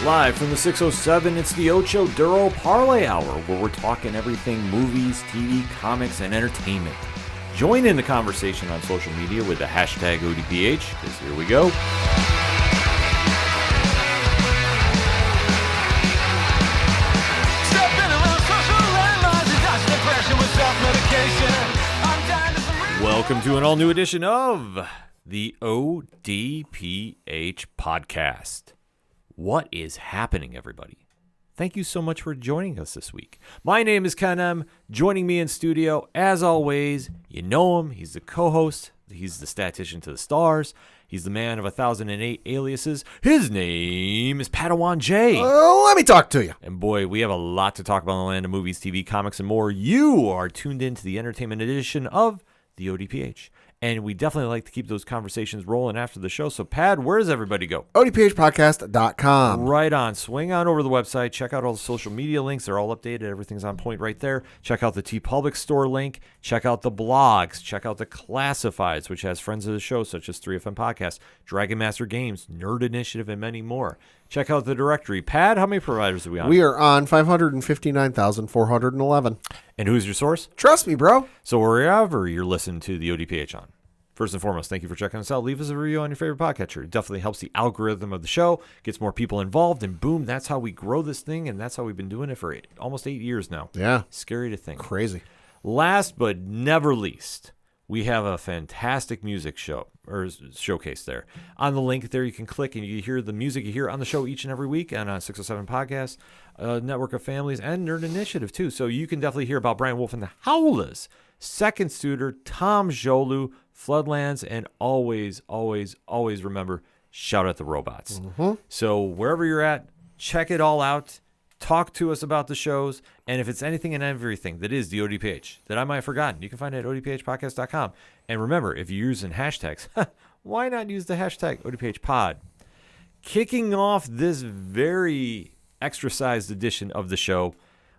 Live from the 607, it's the Ocho Duro Parlay Hour, where we're talking everything movies, TV, comics, and entertainment. Join in the conversation on social media with the hashtag ODPH, because here we go. Welcome to an all-new edition of the ODPH podcast. What is happening, everybody? Thank you so much for joining us this week. My name is Ken M. Joining me in studio, as always, you know him. He's the co-host. He's the statistician to the stars. He's the man of 1,008 aliases. His name is Padawan J. Let me talk to you. And boy, we have a lot to talk about in the land of movies, TV, comics, and more. You are tuned into the entertainment edition of the ODPH. And we definitely like to keep those conversations rolling after the show. So, Pad, where does everybody go? ODPHpodcast.com. Right on. Swing on over to the website. Check out all the social media links. They're all updated. Everything's on point right there. Check out the TeePublic store link. Check out the blogs. Check out the classifieds, which has friends of the show, such as 3FM Podcast, Dragon Master Games, Nerd Initiative, and many more. Check out the directory. Pad, how many providers are we on? We are on 559,411. And who's your source? Trust me, bro. So wherever you're listening to the ODPH on. First and foremost, thank you for checking us out. Leave us a review on your favorite podcatcher. It definitely helps the algorithm of the show, gets more people involved, and boom, that's how we grow this thing, and that's how we've been doing it for almost 8 years now. Yeah. Scary to think. Crazy. Last but never least, we have a fantastic music show or showcase there. On the link there, you can click and you hear the music you hear on the show each and every week and on 607 Podcasts, Network of Families, and Nerd Initiative too. So you can definitely hear about Brian Wolf and the Howlers, Second Studer, Tom Jolu, Floodlands, and always, always, always remember, shout out the robots. Mm-hmm. So wherever you're at, check it all out. Talk to us about the shows, and if it's anything and everything that is the ODPH that I might have forgotten, you can find it at odphpodcast.com. And remember, if you're using hashtags, why not use the hashtag ODPHpod? Kicking off this very extra-sized edition of the show,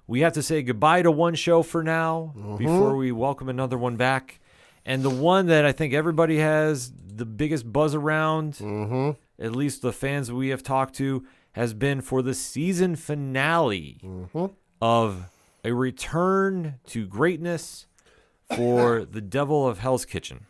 we have to say goodbye to one show for now before we welcome another one back. And the one that I think everybody has the biggest buzz around, at least the fans we have talked to, has been for the season finale of a return to greatness for the Devil of Hell's Kitchen.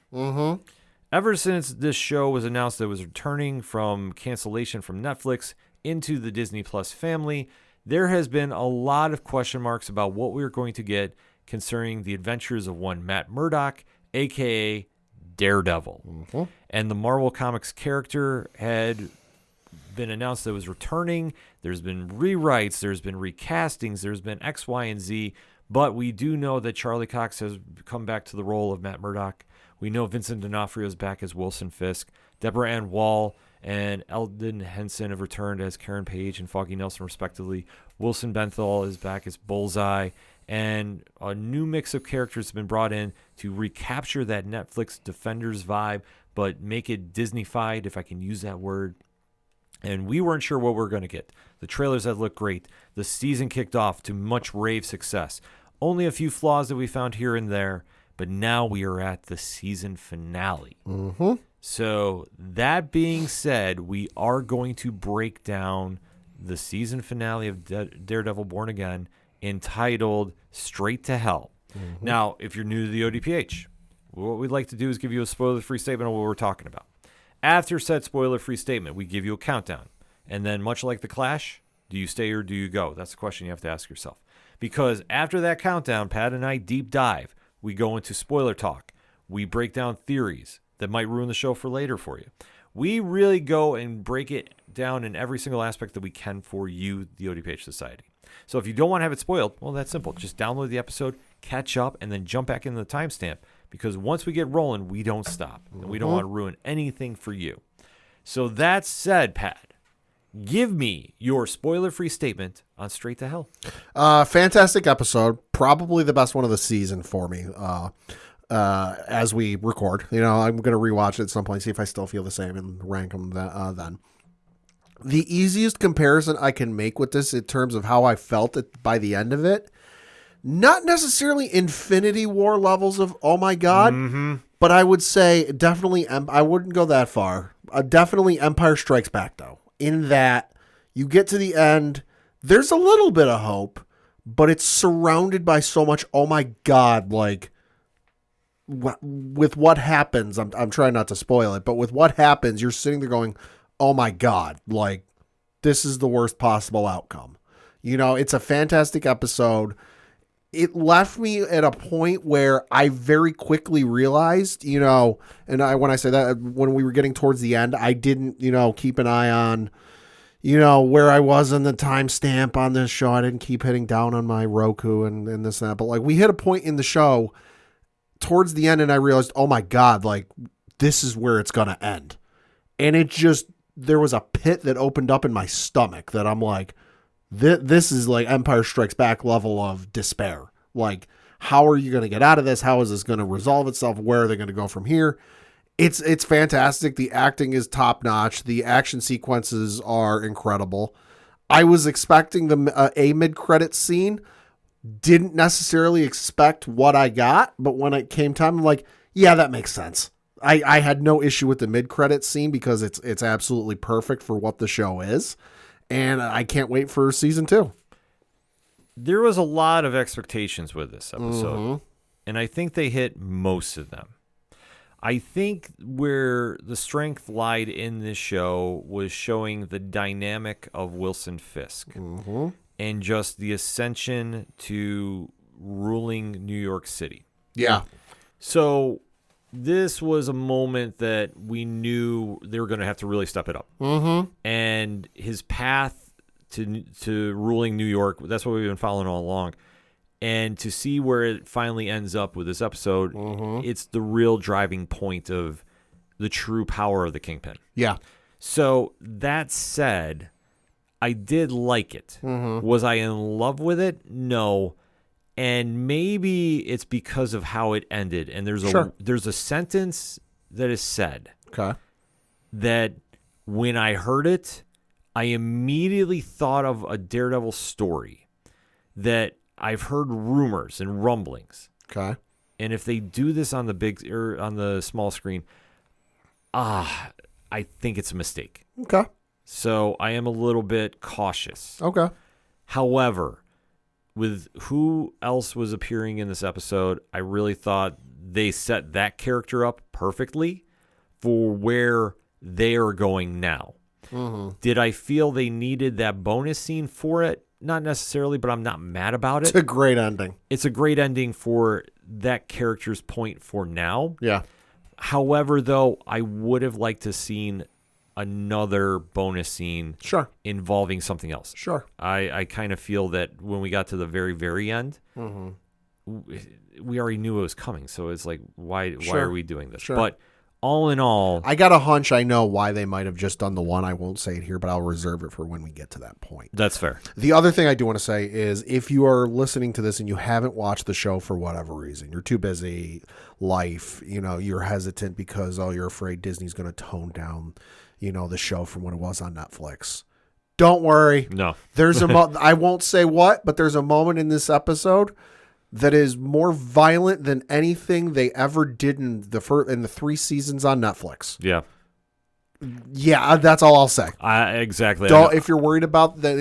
Ever since this show was announced that it was returning from cancellation from Netflix into the Disney Plus family, there has been a lot of question marks about what we're going to get concerning the adventures of one Matt Murdock, a.k.a. Daredevil. And the Marvel Comics character had been announced that it was returning. There's been rewrites, there's been recastings, there's been X, Y, and Z, but we do know that Charlie Cox has come back to the role of Matt Murdock. We know Vincent D'Onofrio is back as Wilson Fisk. Deborah Ann Wall and Eldon Henson have returned as Karen Page and Foggy Nelson, respectively. Wilson Benthal is back as Bullseye. And a new mix of characters have been brought in to recapture that Netflix Defenders vibe, but make it Disney-fied, if I can use that word. And we weren't sure what we were going to get. The trailers had looked great. The season kicked off to much rave success. Only a few flaws that we found here and there, but now we are at the season finale. So that being said, we are going to break down the season finale of Daredevil Born Again, entitled Straight to Hell. Now, if you're new to the ODPH, what we'd like to do is give you a spoiler-free statement on what we're talking about. After said spoiler-free statement, we give you a countdown. And then, much like The Clash, do you stay or do you go? That's the question you have to ask yourself. Because after that countdown, Pat and I deep dive. We go into spoiler talk. We break down theories that might ruin the show for later for you. We really go and break it down in every single aspect that we can for you, the ODPH Society. So if you don't want to have it spoiled, well, that's simple. Just download the episode, catch up, and then jump back into the timestamp. Because once we get rolling, we don't stop. And we don't want to ruin anything for you. So that said, Pat, give me your spoiler-free statement on Straight to Hell. Fantastic episode. Probably the best one of the season for me. As we record, I'm going to rewatch it at some point, see if I still feel the same and rank them then. The easiest comparison I can make with this in terms of how I felt by the end of it, not necessarily Infinity War levels of, oh my God, but I would say definitely, I wouldn't go that far. Definitely Empire Strikes Back, though, in that You get to the end, there's a little bit of hope, but it's surrounded by so much, oh my God, like, with what happens, I'm trying not to spoil it, but with what happens, you're sitting there going, oh my God, like, this is the worst possible outcome. It's a fantastic episode. It left me at a point where I very quickly realized, and when I say that, when we were getting towards the end, I didn't, keep an eye on, where I was in the timestamp on this show. I didn't keep hitting down on my Roku and this and that. But like we hit a point in the show towards the end and I realized, oh my God, like this is where it's going to end. And there was a pit that opened up in my stomach that I'm like, this is like Empire Strikes Back level of despair. Like, how are you going to get out of this? How is this going to resolve itself? Where are they going to go from here? It's fantastic. The acting is top notch. The action sequences are incredible. I was expecting a mid-credit scene. Didn't necessarily expect what I got, but when it came time, I'm like, yeah, that makes sense. I had no issue with the mid-credit scene because it's absolutely perfect for what the show is. And I can't wait for season 2. There was a lot of expectations with this episode, and I think they hit most of them. I think where the strength lied in this show was showing the dynamic of Wilson Fisk and just the ascension to ruling New York City. Yeah. So this was a moment that we knew they were going to have to really step it up. And his path to ruling New York, that's what we've been following all along. And to see where it finally ends up with this episode, it's the real driving point of the true power of the Kingpin. Yeah. So that said, I did like it. Was I in love with it? No. And maybe it's because of how it ended. And there's a sentence that is said that when I heard it, I immediately thought of a Daredevil story that I've heard rumors and rumblings. Okay. And if they do this on the big or on the small screen, I think it's a mistake. Okay. So I am a little bit cautious. Okay. However, with who else was appearing in this episode, I really thought they set that character up perfectly for where they are going now. Did I feel they needed that bonus scene for it? Not necessarily, but I'm not mad about it. It's a great ending. It's a great ending for that character's point for now. Yeah. However, though, I would have liked to seen another bonus scene involving something else. Sure. I kind of feel that when we got to the very, very end, we already knew it was coming. So it's like, why are we doing this? Sure. But all in all, I got a hunch I know why they might have just done the one. I won't say it here, but I'll reserve it for when we get to that point. That's fair. The other thing I do want to say is if you are listening to this and you haven't watched the show for whatever reason, you're too busy, life, you're hesitant because, you're afraid Disney's going to tone down, the show from what it was on Netflix. Don't worry. No. There's I won't say what, but there's a moment in this episode that is more violent than anything they ever did in the 3 seasons on Netflix. Yeah. Yeah, that's all I'll say. Exactly. If you're worried about that,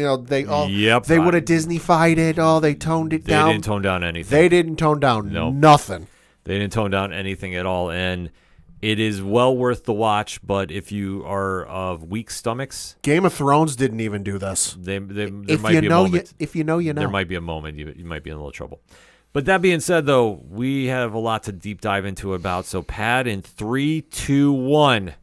they would have Disney-fied it. They toned it down. They didn't tone down anything. They didn't tone down nothing. They didn't tone down anything at all, and it is well worth the watch. But if you are of weak stomachs, Game of Thrones didn't even do this. There might be a moment. If you know, you know. There might be a moment you might be in a little trouble. But that being said, though, we have a lot to deep dive into about. So, Pat, in 3, 2, 1,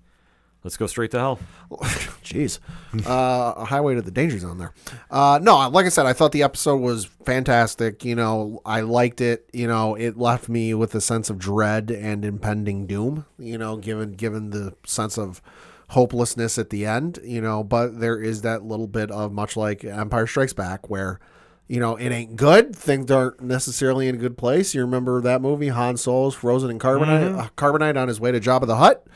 let's go straight to hell. Jeez. A highway to the danger zone there. No, like I said, I thought the episode was fantastic. I liked it. It left me with a sense of dread and impending doom, given the sense of hopelessness at the end, but there is that little bit of, much like Empire Strikes Back, where it ain't good. Things aren't necessarily in a good place. You remember that movie, Han Solo's frozen in carbonite on his way to Jabba the Hutt?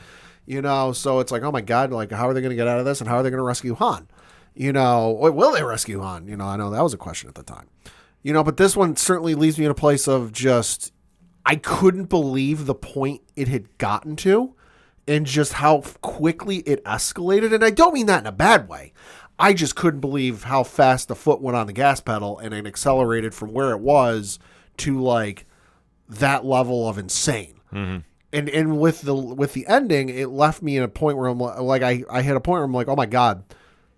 So it's like, oh my God, like, how are they going to get out of this and how are they going to rescue Han? Will they rescue Han? I know that was a question at the time. But this one certainly leaves me in a place of just, I couldn't believe the point it had gotten to and just how quickly it escalated. And I don't mean that in a bad way. I just couldn't believe how fast the foot went on the gas pedal and it accelerated from where it was to like that level of insane. Mm-hmm. And with the ending, it left me in a point where I'm like, I hit a point where I'm like, oh my God,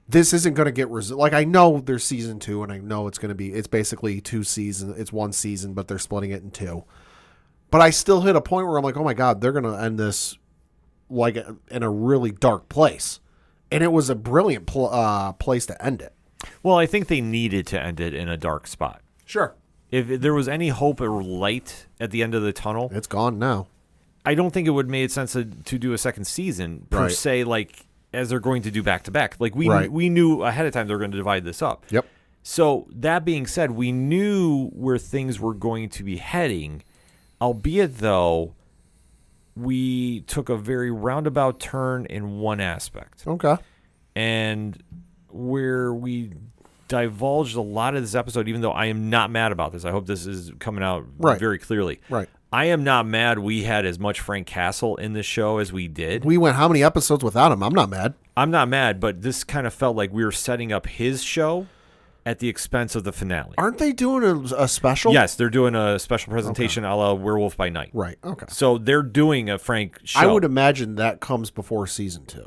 this isn't going to get like, I know there's season 2 and I know it's basically 2 seasons. It's 1 season, but they're splitting it in 2. But I still hit a point where I'm like, oh my God, they're going to end this like in a really dark place. And it was a brilliant place to end it. Well, I think they needed to end it in a dark spot. Sure. If there was any hope or light at the end of the tunnel, it's gone now. I don't think it would make sense to do a second season per se, like as they're going to do back to back. Like we knew ahead of time they were going to divide this up. Yep. So that being said, we knew where things were going to be heading, albeit though we took a very roundabout turn in one aspect. Okay. And where we divulged a lot of this episode, even though I am not mad about this. I hope this is coming out very clearly. Right. I am not mad we had as much Frank Castle in this show as we did. We went how many episodes without him? I'm not mad. I'm not mad, but this kind of felt like we were setting up his show at the expense of the finale. Aren't they doing a special? Yes, they're doing a special presentation a la Werewolf by Night. Right, okay. So they're doing a Frank show. I would imagine that comes before season 2.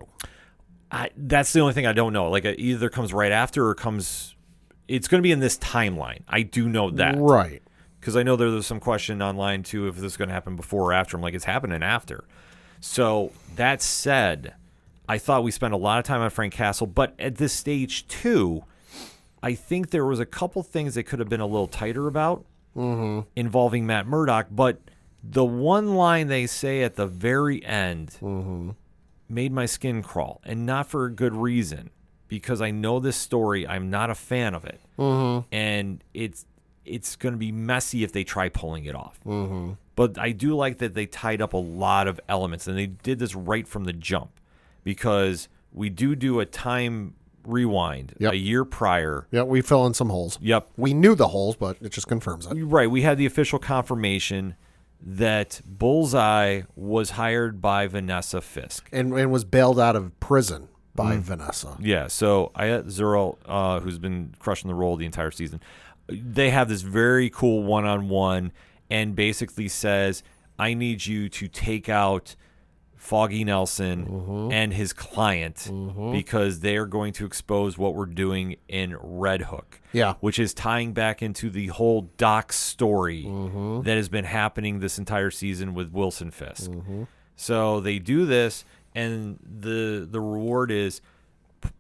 That's the only thing I don't know. Like, it either comes right after or comes... It's going to be in this timeline. I do know that. Right. Because I know there was some question online, too, if this is going to happen before or after. I'm like, it's happening after. So, that said, I thought we spent a lot of time on Frank Castle. But at this stage, too, I think there was a couple things that could have been a little tighter about involving Matt Murdock. But the one line they say at the very end made my skin crawl. And not for a good reason. Because I know this story. I'm not a fan of it. And it's going to be messy if they try pulling it off. But I do like that they tied up a lot of elements. And they did this right from the jump. Because we do a time rewind a year prior. Yeah, we fill in some holes. Yep. We knew the holes, but it just confirms it. Right. We had the official confirmation that Bullseye was hired by Vanessa Fisk. And was bailed out of prison by Vanessa. Yeah, so Ayat Zerl, who's been crushing the role the entire season, they have this very cool one-on-one and basically says, I need you to take out Foggy Nelson and his client because they're going to expose what we're doing in Red Hook. Yeah. Which is tying back into the whole Doc story that has been happening this entire season with Wilson Fisk. So they do this, and the reward is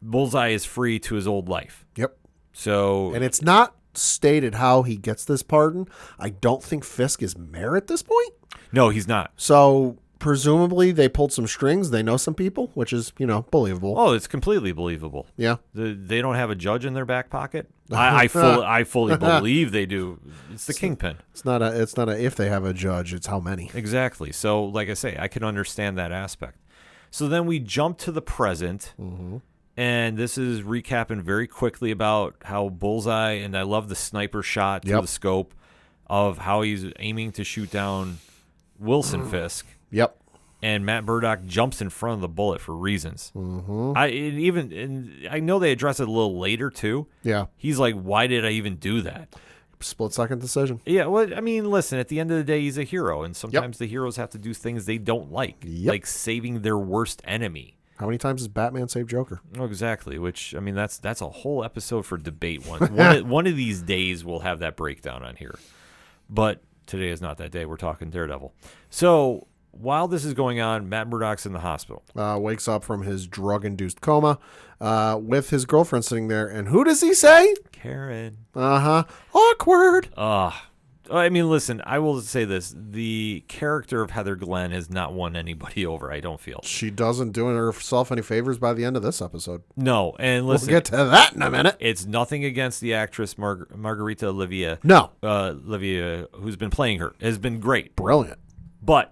Bullseye is free to his old life. Yep. So, and it's not stated how he gets this pardon. I don't think Fisk is mayor at this point. No, he's not. So presumably they pulled some strings. They know some people, which is, believable. Oh, it's completely believable. Yeah. They don't have a judge in their back pocket. I fully believe they do. It's the kingpin. It's not a if they have a judge, it's how many. Exactly. So, like I say, I can understand that aspect. So then we jump to the present, and this is recapping very quickly about how Bullseye, and I love the sniper shot through the scope of how he's aiming to shoot down Wilson Fisk. Yep. And Matt Murdock jumps in front of the bullet for reasons. I know they address it a little later too. Yeah. He's like, why did I even do that? Split-second decision. Yeah, well, I mean, listen, at the end of the day, he's a hero, and sometimes the heroes have to do things they don't like, like saving their worst enemy. How many times has Batman saved Joker? Oh, exactly, which, I mean, that's a whole episode for debate. One of these days we'll have that breakdown on here. But today is not that day. We're talking Daredevil. So while this is going on, Matt Murdock's in the hospital. Wakes up from his drug-induced coma with his girlfriend sitting there. And who does he say? Karen. Awkward. I mean, listen, I will say this. The character of Heather Glenn has not won anybody over, I don't feel. She doesn't do herself any favors by the end of this episode. No, and listen. We'll get to that in a minute. It's nothing against the actress Margarita Olivia. No. Olivia, who's been playing her, has been great. Brilliant. But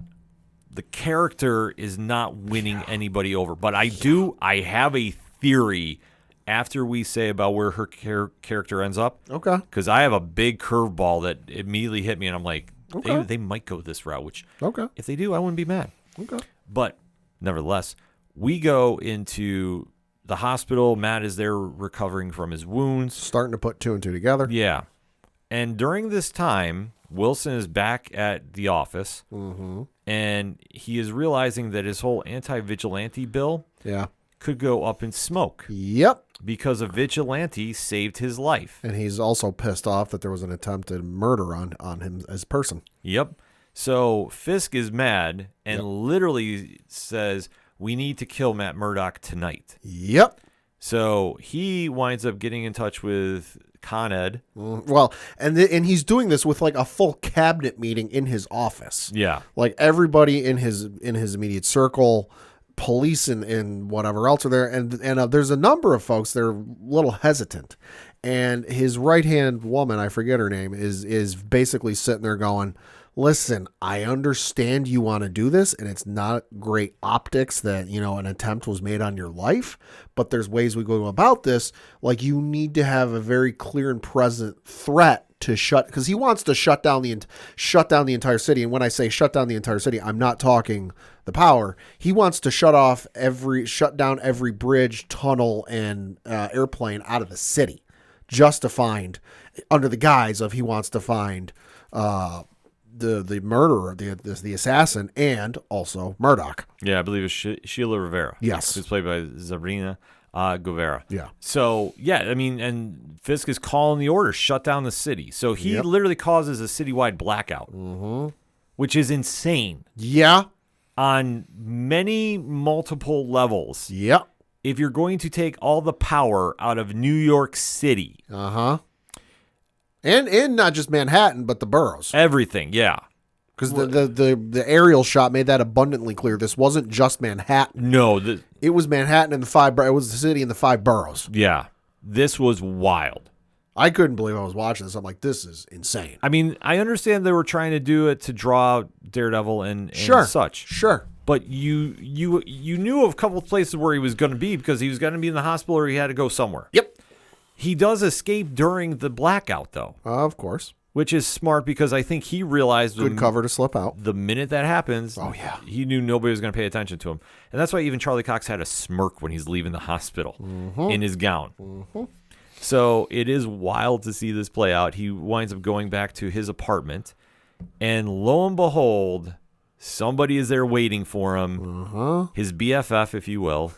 the character is not winning anybody over. But I have a theory after we say about where her character ends up. Okay. Because I have a big curveball that immediately hit me, and I'm like, okay, they might go this route, which if they do, I wouldn't be mad. Okay. But nevertheless, we go into the hospital. Matt is there recovering from his wounds. Starting to put two and two together. Yeah. And during this time, Wilson is back at the office, and he is realizing that his whole anti-vigilante bill could go up in smoke. Yep. Because a vigilante saved his life. And he's also pissed off that there was an attempted murder on him as person. Yep. So Fisk is mad and literally says, we need to kill Matt Murdock tonight. Yep. So he winds up getting in touch with Con Ed. Well, and he's doing this with like a full cabinet meeting in his office. Yeah. Like everybody in his immediate circle, police and whatever else are there. And there's a number of folks that are a little hesitant. And his right-hand woman, I forget her name, is basically sitting there going, listen, I understand you want to do this, and it's not great optics that, an attempt was made on your life, but there's ways we go about this. Like, you need to have a very clear and present threat to because he wants to shut down the entire city. And when I say shut down the entire city, I'm not talking the power. He wants to shut down every bridge, tunnel, and airplane out of the city, just to find, under the guise of he wants to find the murderer, the assassin, and also Murdoch. Yeah, I believe it's Sheila Rivera. Yes. Who's played by Sabrina Guevara. Yeah. So, yeah, I mean, and Fisk is calling the order, shut down the city. So he literally causes a citywide blackout, which is insane. Yeah. On multiple levels. Yep. If you're going to take all the power out of New York City. And not just Manhattan, but the boroughs. Everything, yeah. Because the aerial shot made that abundantly clear. This wasn't just Manhattan. No. It was Manhattan and it was the city and the 5 boroughs. Yeah. This was wild. I couldn't believe I was watching this. I'm like, this is insane. I mean, I understand they were trying to do it to draw Daredevil and such. Sure. But you knew of a couple of places where he was going to be because he was going to be in the hospital or he had to go somewhere. Yep. He does escape during the blackout, though. Of course. Which is smart because I think he realized good cover to slip out. The minute that happens, he knew nobody was going to pay attention to him. And that's why even Charlie Cox had a smirk when he's leaving the hospital in his gown. So it is wild to see this play out. He winds up going back to his apartment, and lo and behold, somebody is there waiting for him. His BFF, if you will.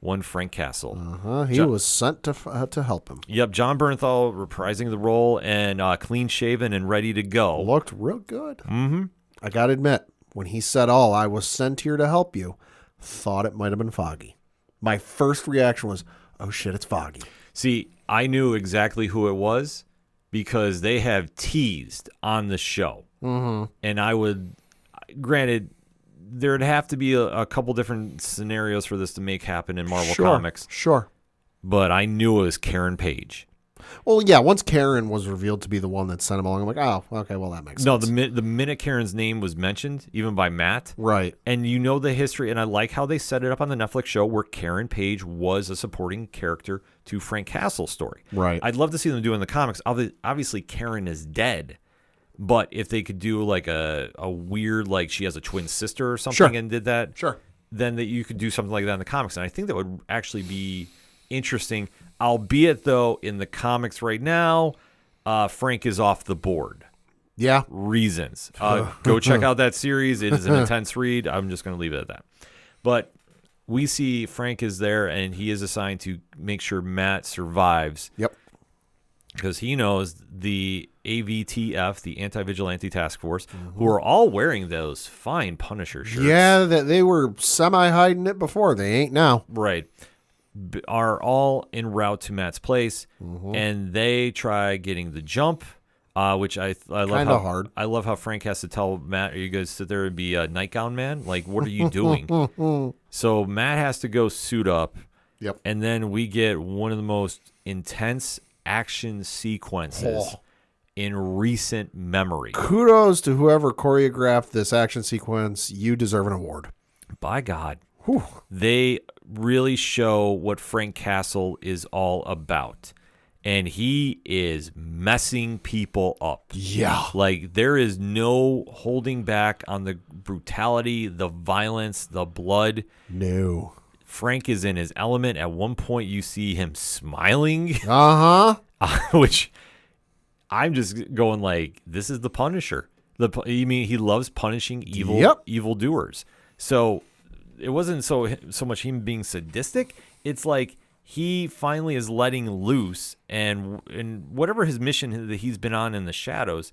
One Frank Castle. He was sent to help him. Yep, John Bernthal reprising the role and clean shaven and ready to go. Looked real good. I got to admit, when he said, I was sent here to help you, thought it might have been Foggy. My first reaction was, oh shit, it's Foggy. See, I knew exactly who it was because they have teased on the show. And I would, granted, there'd have to be a couple different scenarios for this to make happen in Marvel Comics. Sure. But I knew it was Karen Page. Well, yeah, once Karen was revealed to be the one that sent him along, I'm like, oh, okay, well, that makes sense. No, the minute Karen's name was mentioned, even by Matt. Right. And you know the history, and I like how they set it up on the Netflix show where Karen Page was a supporting character to Frank Castle's story. Right. I'd love to see them do it in the comics. Obviously, Karen is dead. But if they could do like a weird, like she has a twin sister or something and did that, then that you could do something like that in the comics. And I think that would actually be interesting. Albeit, though, in the comics right now, Frank is off the board. Yeah. Reasons. Go check out that series. It is an intense read. I'm just going to leave it at that. But we see Frank is there, and he is assigned to make sure Matt survives. Yep. Because he knows the AVTF, the Anti-Vigilante Task Force, who are all wearing those fine Punisher shirts. Yeah, they were semi-hiding it before. They ain't now. Right. Are all en route to Matt's place, and they try getting the jump, which I love. Kind of hard. I love how Frank has to tell Matt, "Are you going to sit there and be a nightgown man? Like, what are you doing?" So Matt has to go suit up. Yep. And then we get one of the most intense action sequences in recent memory. Kudos to whoever choreographed this action sequence. You deserve an award. By God. They really show what Frank Castle is all about. And he is messing people up. Yeah. Like, there is no holding back on the brutality, the violence, the blood. No. Frank is in his element. At one point, you see him smiling, which I'm just going like, this is the Punisher. You mean he loves punishing evil doers. So it wasn't so much him being sadistic. It's like he finally is letting loose, and whatever his mission that he's been on in the shadows,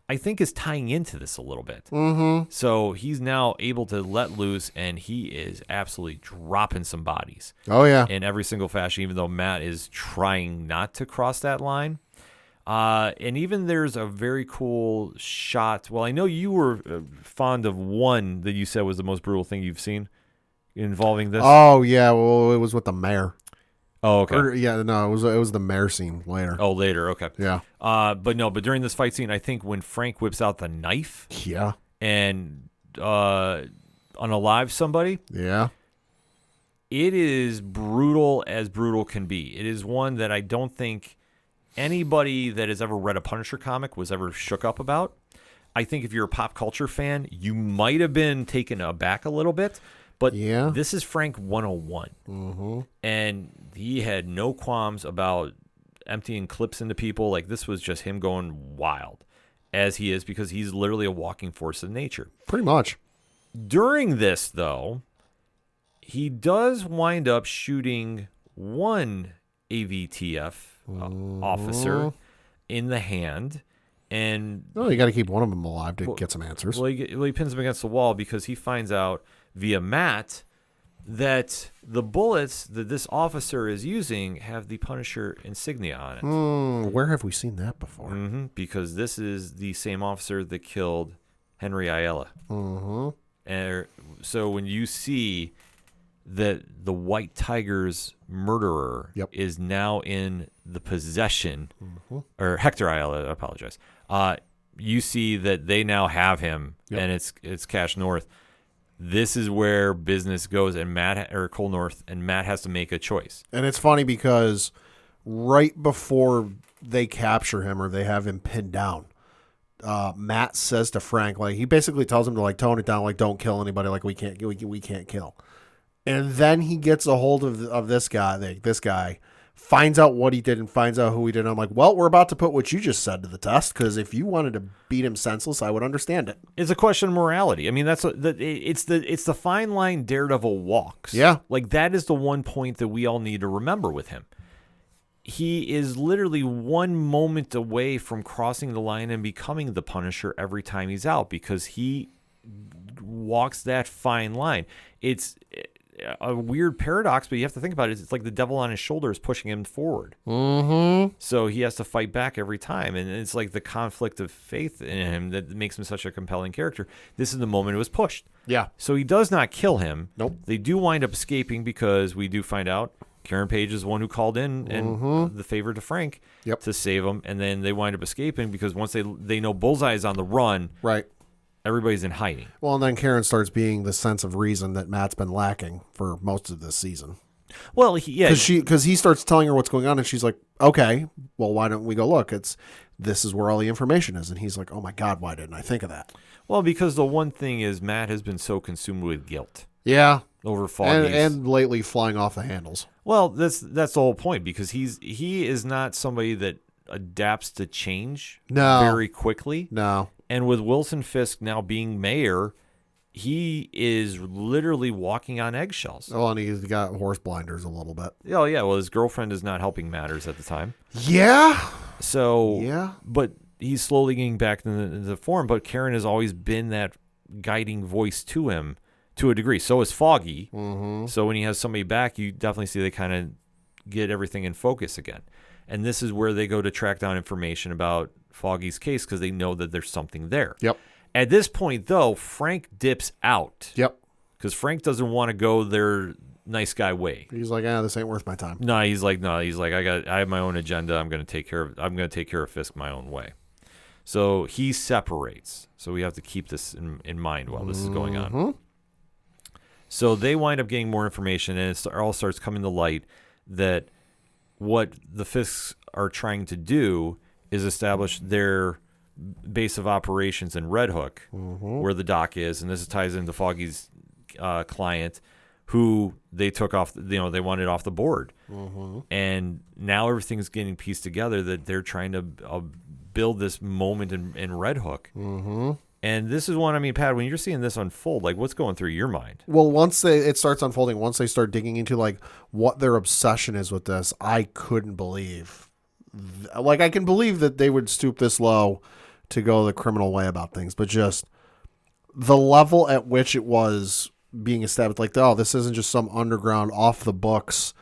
I think is tying into this a little bit. Mm-hmm. So he's now able to let loose, and he is absolutely dropping some bodies. Oh, yeah. In every single fashion, even though Matt is trying not to cross that line. And even there's a very cool shot. Well, I know you were fond of one that you said was the most brutal thing you've seen involving this. Oh, yeah. Well, it was with the mayor. Oh, okay. It was the mayor scene later. Oh, later. Okay. Yeah. But during this fight scene, I think when Frank whips out the knife. Yeah. And unalive somebody. Yeah. It is brutal as brutal can be. It is one that I don't think anybody that has ever read a Punisher comic was ever shook up about. I think if you're a pop culture fan, you might have been taken aback a little bit, but this is Frank 101. Mm-hmm. And he had no qualms about emptying clips into people. Like, this was just him going wild, as he is, because he's literally a walking force of nature. Pretty much. During this, though, he does wind up shooting one AVTF officer in the hand, and you got to keep one of them alive to get some answers. Well, he pins him against the wall because he finds out via Matt that the bullets that this officer is using have the Punisher insignia on it. Where have we seen that before? Mm-hmm, because this is the same officer that killed Henry Ayala. Mm-hmm. And so when you see that the White Tiger's murderer is now in the possession, or Hector Ayala, I apologize. You see that they now have him, and it's Cash North. This is where business goes, and Cole North and Matt has to make a choice. And it's funny because right before they capture him or they have him pinned down, Matt says to Frank, like, he basically tells him to like tone it down, like, don't kill anybody, like we can't kill. And then he gets a hold of this guy. This guy finds out what he did and finds out who he did. And I'm like, well, we're about to put what you just said to the test, because if you wanted to beat him senseless, I would understand it. It's a question of morality. I mean, it's the fine line Daredevil walks. Yeah, like that is the one point that we all need to remember with him. He is literally one moment away from crossing the line and becoming the Punisher every time he's out, because he walks that fine line. It's a weird paradox, but you have to think about it. It's like the devil on his shoulder is pushing him forward. Mm-hmm. So he has to fight back every time. And it's like the conflict of faith in him that makes him such a compelling character. This is the moment it was pushed. Yeah. So he does not kill him. Nope. They do wind up escaping because we do find out Karen Page is the one who called in and the favor to Frank to save him. And then they wind up escaping because once they know Bullseye is on the run. Right. Everybody's in hiding. Well, and then Karen starts being the sense of reason that Matt's been lacking for most of this season. Well, because he starts telling her what's going on, and she's like, "Okay, well, why don't we go look? This is where all the information is." And he's like, "Oh my God, why didn't I think of that?" Well, because the one thing is Matt has been so consumed with guilt. Yeah, over Foggy and lately flying off the handles. Well, that's the whole point, because he is not somebody that adapts to change very quickly. No. And with Wilson Fisk now being mayor, he is literally walking on eggshells. Oh, and he's got horse blinders a little bit. Oh, yeah. Well, his girlfriend is not helping matters at the time. Yeah. So, yeah. But he's slowly getting back into the form. But Karen has always been that guiding voice to him to a degree. So is Foggy. Mm-hmm. So when he has somebody back, you definitely see they kind of get everything in focus again. And this is where they go to track down information about Foggy's case, because they know that there's something there. Yep. At this point, though, Frank dips out. Yep. Because Frank doesn't want to go their nice guy way. He's like, this ain't worth my time. He's like, I have my own agenda. I'm going to take care of Fisk my own way. So he separates. So we have to keep this in mind while this is going on. So they wind up getting more information, and it all starts coming to light that what the Fisks are trying to do is establish their base of operations in Red Hook, where the dock is, and this ties into Foggy's client, who they took off, they wanted off the board. Mm-hmm. And now everything's getting pieced together that they're trying to build this moment in Red Hook. Mm-hmm. And this is one, I mean, Pat, when you're seeing this unfold, like, what's going through your mind? Well, once it starts unfolding, once they start digging into like what their obsession is with this, I couldn't believe. Like, I can believe that they would stoop this low to go the criminal way about things, but just the level at which it was being established, like, oh, this isn't just some underground, off the books,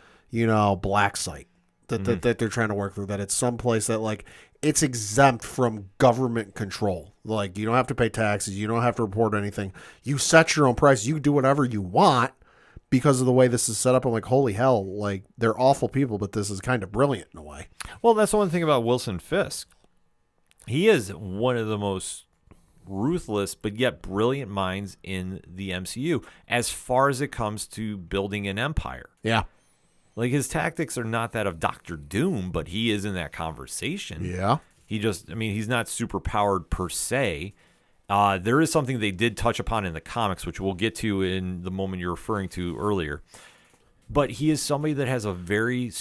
black site that they're trying to work through. That it's someplace that, like, it's exempt from government control. Like, you don't have to pay taxes. You don't have to report anything. You set your own price. You do whatever you want because of the way this is set up. I'm like, holy hell, like, they're awful people, but this is kind of brilliant in a way. Well, that's the one thing about Wilson Fisk. He is one of the most ruthless but yet brilliant minds in the MCU as far as it comes to building an empire. Yeah. Like, his tactics are not that of Doctor Doom, but he is in that conversation. Yeah. He's not super powered per se. There is something they did touch upon in the comics, which we'll get to in the moment you're referring to earlier. But he is somebody that has a very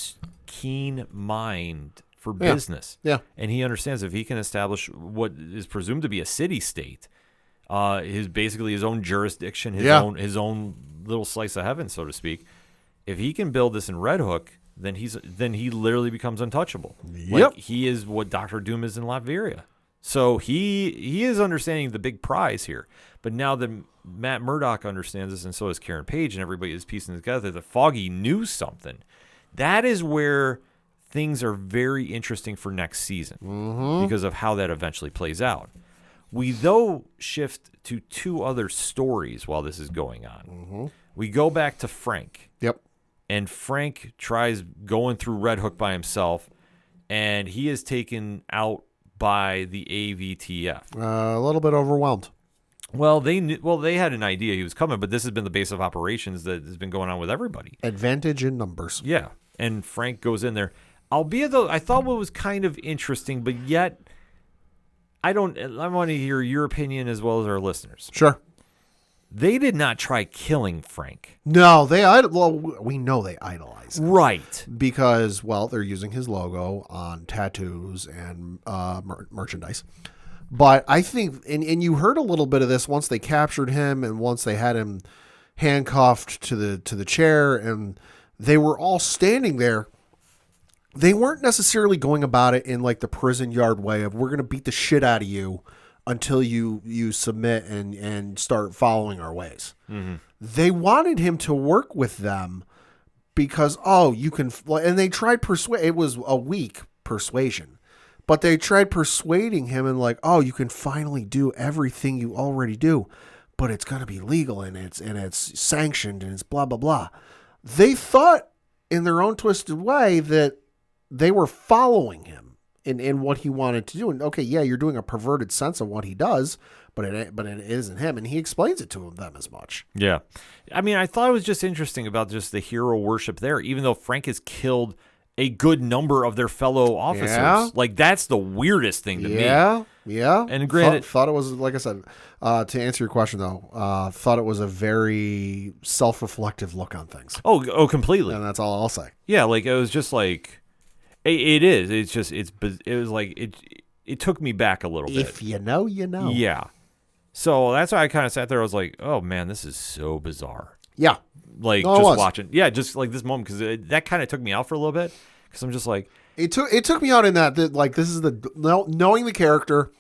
keen mind for business. Yeah. And he understands if he can establish what is presumed to be a city-state, basically his own jurisdiction, his own little slice of heaven, so to speak. If he can build this in Red Hook, then he literally becomes untouchable. Yep. Like, he is what Doctor Doom is in Latveria. So he is understanding the big prize here. But now that Matt Murdock understands this, and so is Karen Page, and everybody is piecing together that Foggy knew something. That is where things are very interesting for next season because of how that eventually plays out. We, though, shift to two other stories while this is going on. We go back to Frank. Yep. And Frank tries going through Red Hook by himself, and he is taken out by the AVTF. A little bit overwhelmed. Well, they had an idea he was coming, but this has been the base of operations that has been going on with everybody. Advantage in numbers. Yeah, and Frank goes in there. Albeit, though, I thought what was kind of interesting, but yet I want to hear your opinion as well as our listeners. Sure. They did not try killing Frank. No, we know they idolize him. Right. Because, they're using his logo on tattoos and merchandise. But I think, and you heard a little bit of this once they captured him and once they had him handcuffed to the chair and they were all standing there. They weren't necessarily going about it in like the prison yard way of, we're going to beat the shit out of you until you submit and start following our ways. Mm-hmm. They wanted him to work with them because, you can, and they tried it was a weak persuasion, but they tried persuading him and like, you can finally do everything you already do, but it's going to be legal and it's sanctioned and it's blah, blah, blah. They thought in their own twisted way that they were following him in what he wanted to do. And okay, yeah, you're doing a perverted sense of what he does, but it isn't him. And he explains it to them as much. Yeah. I mean, I thought it was just interesting about just the hero worship there, even though Frank has killed a good number of their fellow officers. Yeah. Like, that's the weirdest thing to me. Yeah. And granted, thought it was, like I said, to answer your question though, thought it was a very self-reflective look on things. Oh, completely. And that's all I'll say. Yeah. Like, it was just like, it is. It's just, it was like, it took me back a little bit. If you know, you know. Yeah. So that's why I kind of sat there. I was like, oh man, this is so bizarre. Yeah. Like, just watching. Yeah. Just like this moment. Cause that kind of took me out for a little bit. Cause I'm just like, it took me out in that like, this is knowing the character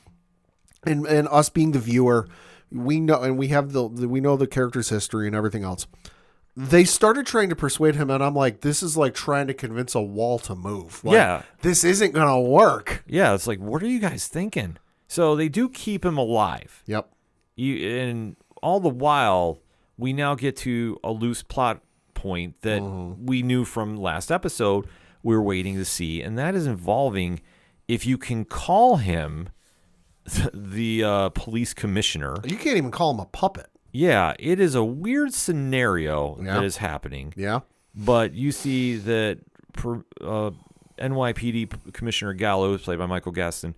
and us being the viewer, we know, and we know the character's history and everything else. They started trying to persuade him, and I'm like, this is like trying to convince a wall to move. Like, yeah. This isn't going to work. Yeah, it's like, what are you guys thinking? So they do keep him alive. Yep. And all the while, we now get to a loose plot point that we knew from last episode we were waiting to see, and that is involving if you can call him the police commissioner. You can't even call him a puppet. Yeah, it is a weird scenario that is happening. Yeah. But you see that NYPD Commissioner Gallo, who's played by Michael Gaston,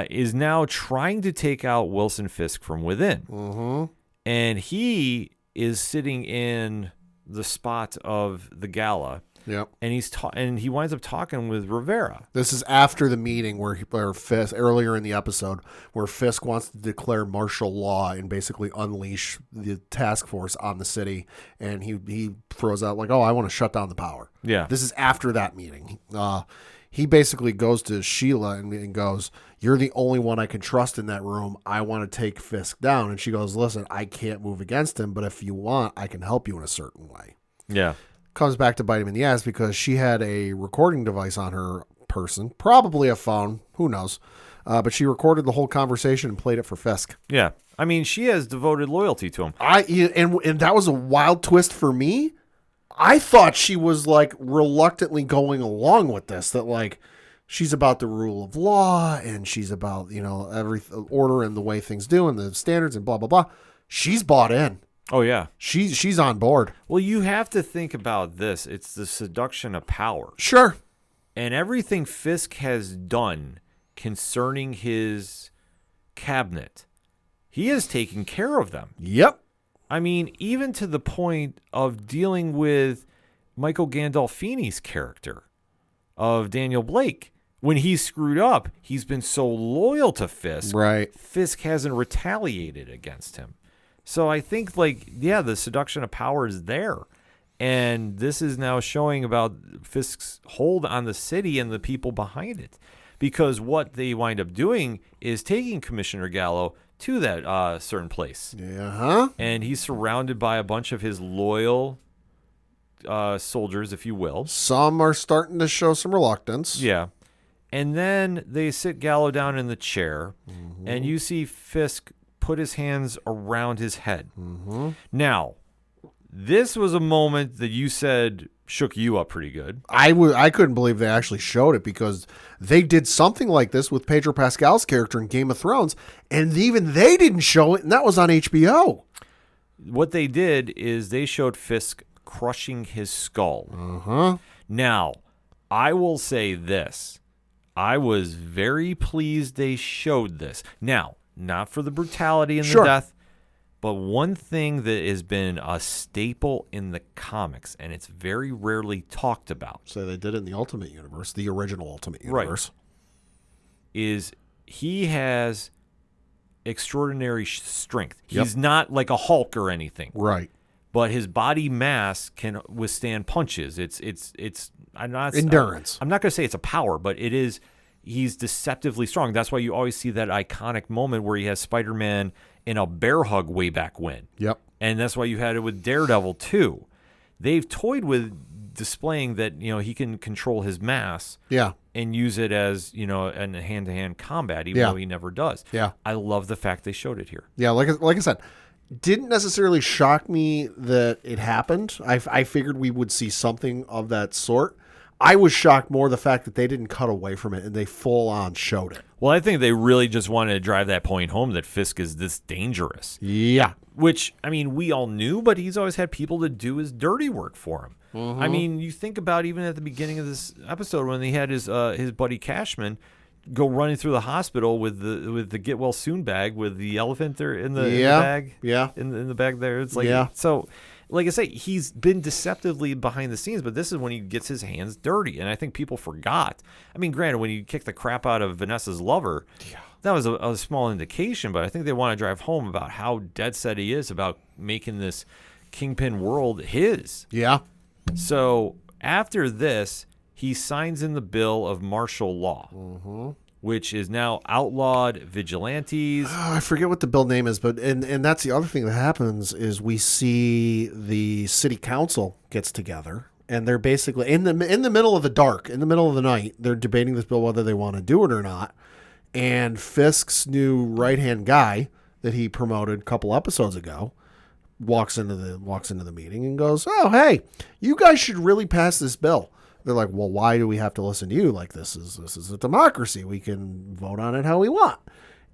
is now trying to take out Wilson Fisk from within. Mm-hmm. And he is sitting in the spot of the gala. Yep. And he winds up talking with Rivera. This is after the meeting where Fisk, earlier in the episode, where Fisk wants to declare martial law and basically unleash the task force on the city. And he throws out like, "Oh, I want to shut down the power." Yeah. This is after that meeting. He basically goes to Sheila and goes, "You're the only one I can trust in that room. I want to take Fisk down." And she goes, "Listen, I can't move against him, but if you want, I can help you in a certain way." Yeah. Comes back to bite him in the ass because she had a recording device on her person, probably a phone, who knows, but she recorded the whole conversation and played it for Fisk. Yeah. I mean, she has devoted loyalty to him. And that was a wild twist for me. I thought she was like reluctantly going along with this, that like she's about the rule of law and she's about, every order and the way things do and the standards and blah, blah, blah. She's bought in. Oh, yeah. She's on board. Well, you have to think about this. It's the seduction of power. Sure. And everything Fisk has done concerning his cabinet, he has taken care of them. Yep. I mean, even to the point of dealing with Michael Gandolfini's character of Daniel Blake. When he screwed up, he's been so loyal to Fisk. Right. Fisk hasn't retaliated against him. So I think, the seduction of power is there. And this is now showing about Fisk's hold on the city and the people behind it. Because what they wind up doing is taking Commissioner Gallo to that certain place. Yeah. And he's surrounded by a bunch of his loyal soldiers, if you will. Some are starting to show some reluctance. Yeah. And then they sit Gallo down in the chair, and you see Fisk put his hands around his head. Mm-hmm. Now, this was a moment that you said shook you up pretty good. I couldn't believe they actually showed it because they did something like this with Pedro Pascal's character in Game of Thrones, and even they didn't show it, and that was on HBO. What they did is they showed Fisk crushing his skull. Uh-huh. Now, I will say this. I was very pleased they showed this. Now, not for the brutality and the death, but one thing that has been a staple in the comics, and it's very rarely talked about. So they did it in the Ultimate Universe, the original Ultimate Universe. Right. Is he has extraordinary strength. He's not like a Hulk or anything. Right. But his body mass can withstand punches. It's endurance. I'm not going to say it's a power, but it is. He's deceptively strong. That's why you always see that iconic moment where he has Spider-Man in a bear hug way back when. Yep. And that's why you had it with Daredevil too. They've toyed with displaying that he can control his mass. Yeah. And use it as in a hand-to-hand combat, even though he never does. Yeah. I love the fact they showed it here. Yeah, like I said, didn't necessarily shock me that it happened. I figured we would see something of that sort. I was shocked more the fact that they didn't cut away from it and they full on showed it. Well, I think they really just wanted to drive that point home that Fisk is this dangerous. Yeah. Which, I mean, we all knew, but he's always had people to do his dirty work for him. Mm-hmm. I mean, you think about even at the beginning of this episode when he had his buddy Cashman go running through the hospital with the get well soon bag with the elephant there in the bag. Yeah. In the bag there. It's like so. Like I say, he's been deceptively behind the scenes, but this is when he gets his hands dirty. And I think people forgot. I mean, granted, when he kicked the crap out of Vanessa's lover, that was a small indication, but I think they want to drive home about how dead set he is about making this Kingpin world his. Yeah. So after this, he signs in the bill of martial law, which is now outlawed vigilantes. Oh, I forget what the bill name is, but and that's the other thing that happens is we see the city council gets together and they're basically in the middle of the dark, in the middle of the night, they're debating this bill whether they want to do it or not. And Fisk's new right-hand guy that he promoted a couple episodes ago walks into the meeting and goes, "Oh, hey, you guys should really pass this bill." They're like, "Well, why do we have to listen to you? Like, this is a democracy. We can vote on it how we want."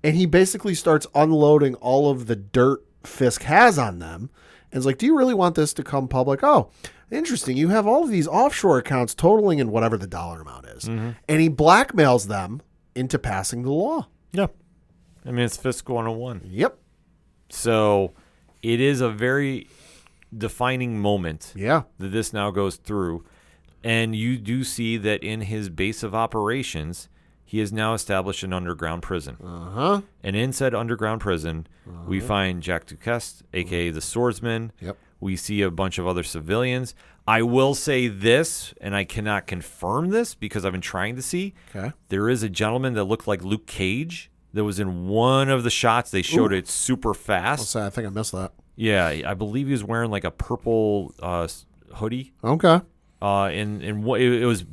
And he basically starts unloading all of the dirt Fisk has on them. And is like, "Do you really want this to come public? Oh, interesting. You have all of these offshore accounts totaling in whatever the dollar amount is." Mm-hmm. And he blackmails them into passing the law. Yeah. I mean, it's Fisk 101. Yep. So it is a very defining moment Yeah. that this now goes through. And you do see that in his base of operations, he has now established an underground prison. Uh-huh. And in said underground prison, we find Jack Duquesne, a.k.a. the Swordsman. Yep. We see a bunch of other civilians. I will say this, and I cannot confirm this because I've been trying to see. Okay. There is a gentleman that looked like Luke Cage that was in one of the shots. They showed it super fast. I'll say I think I missed that. Yeah, I believe he was wearing like a purple hoodie. Okay. And it was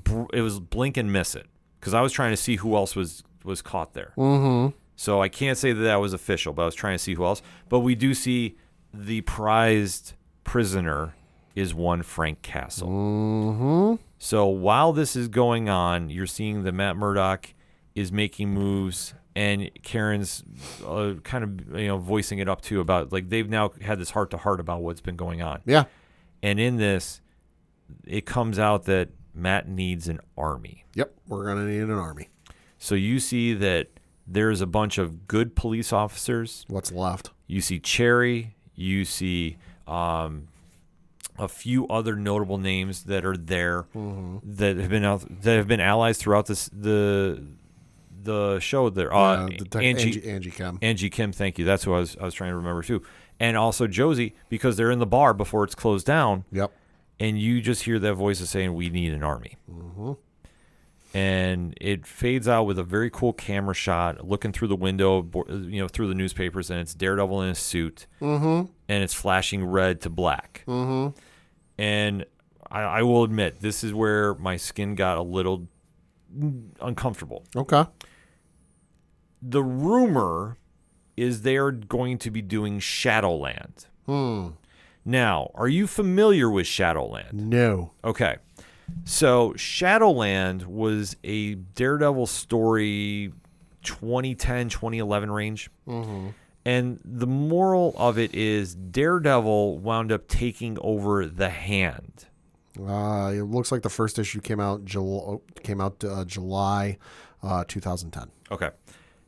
blink and miss it because I was trying to see who else was caught there. Mm-hmm. So I can't say that was official, but I was trying to see who else. But we do see the prized prisoner is one Frank Castle. Mm-hmm. So while this is going on, you're seeing that Matt Murdock is making moves, and Karen's kind of voicing it up too about like they've now had this heart to heart about what's been going on. Yeah. And in this, it comes out that Matt needs an army. Yep. We're gonna need an army. So you see that there's a bunch of good police officers. What's left? You see Cherry. You see a few other notable names that are there that have been allies throughout the show. There, Angie Kim. Thank you. That's who I was trying to remember too. And also Josie, because they're in the bar before it's closed down. Yep. And you just hear that voice saying, "We need an army." Mm-hmm. And it fades out with a very cool camera shot, looking through the window, through the newspapers, and it's Daredevil in a suit, and it's flashing red to black. Mm-hmm. And I will admit, this is where my skin got a little uncomfortable. Okay. The rumor is they are going to be doing Shadowland. Now, are you familiar with Shadowland? No. Okay. So Shadowland was a Daredevil story 2010, 2011 range. Mm-hmm. And the moral of it is Daredevil wound up taking over the Hand. It looks like the first issue came out July 2010. Okay.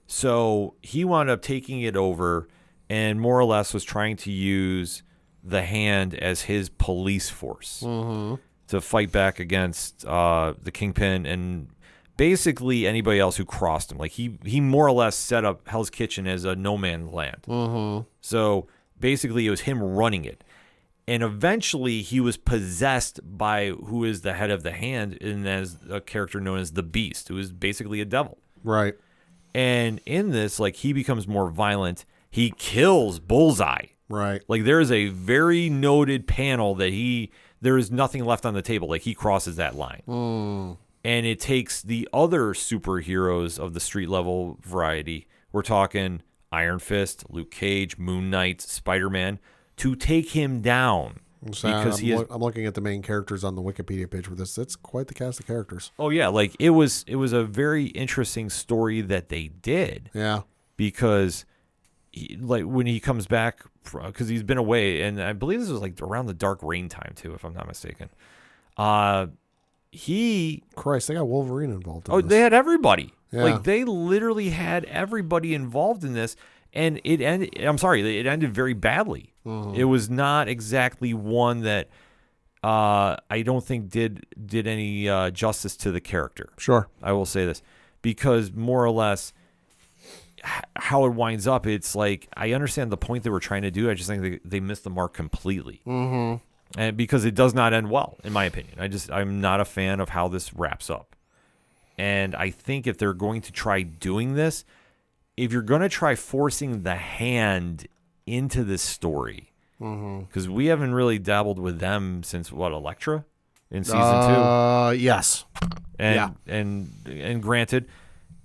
So he wound up taking it over and more or less was trying to use the Hand as his police force to fight back against the Kingpin and basically anybody else who crossed him. Like he more or less set up Hell's Kitchen as a no man's land. So basically it was him running it. And eventually he was possessed by who is the head of the Hand, and as a character known as the Beast, who is basically a devil. Right. And in this, like, he becomes more violent. He kills Bullseye. Right. Like, there is a very noted panel that there is nothing left on the table. Like, he crosses that line. And it takes the other superheroes of the street level variety. We're talking Iron Fist, Luke Cage, Moon Knight, Spider-Man, to take him down. Because I'm looking at the main characters on the Wikipedia page for this. It's quite the cast of characters. Oh yeah, like it was a very interesting story that they did. Yeah. Because when he comes back, because he's been away, and I believe this was like around the Dark Reign time too, if I'm not mistaken. Christ, they got Wolverine involved in this. They had everybody. Yeah. Like they literally had everybody involved in this. And it ended very badly. It was not exactly one that I don't think did any justice to the character. Sure. I will say this. Because more or less how it winds up, it's like I understand the point they were trying to do. I just think they missed the mark completely. And because it does not end well, in my opinion. I'm not a fan of how this wraps up. And I think if they're going to try doing this, if you're going to try forcing the Hand into this story, because we haven't really dabbled with them since, Elektra in season 2? Yes. And granted,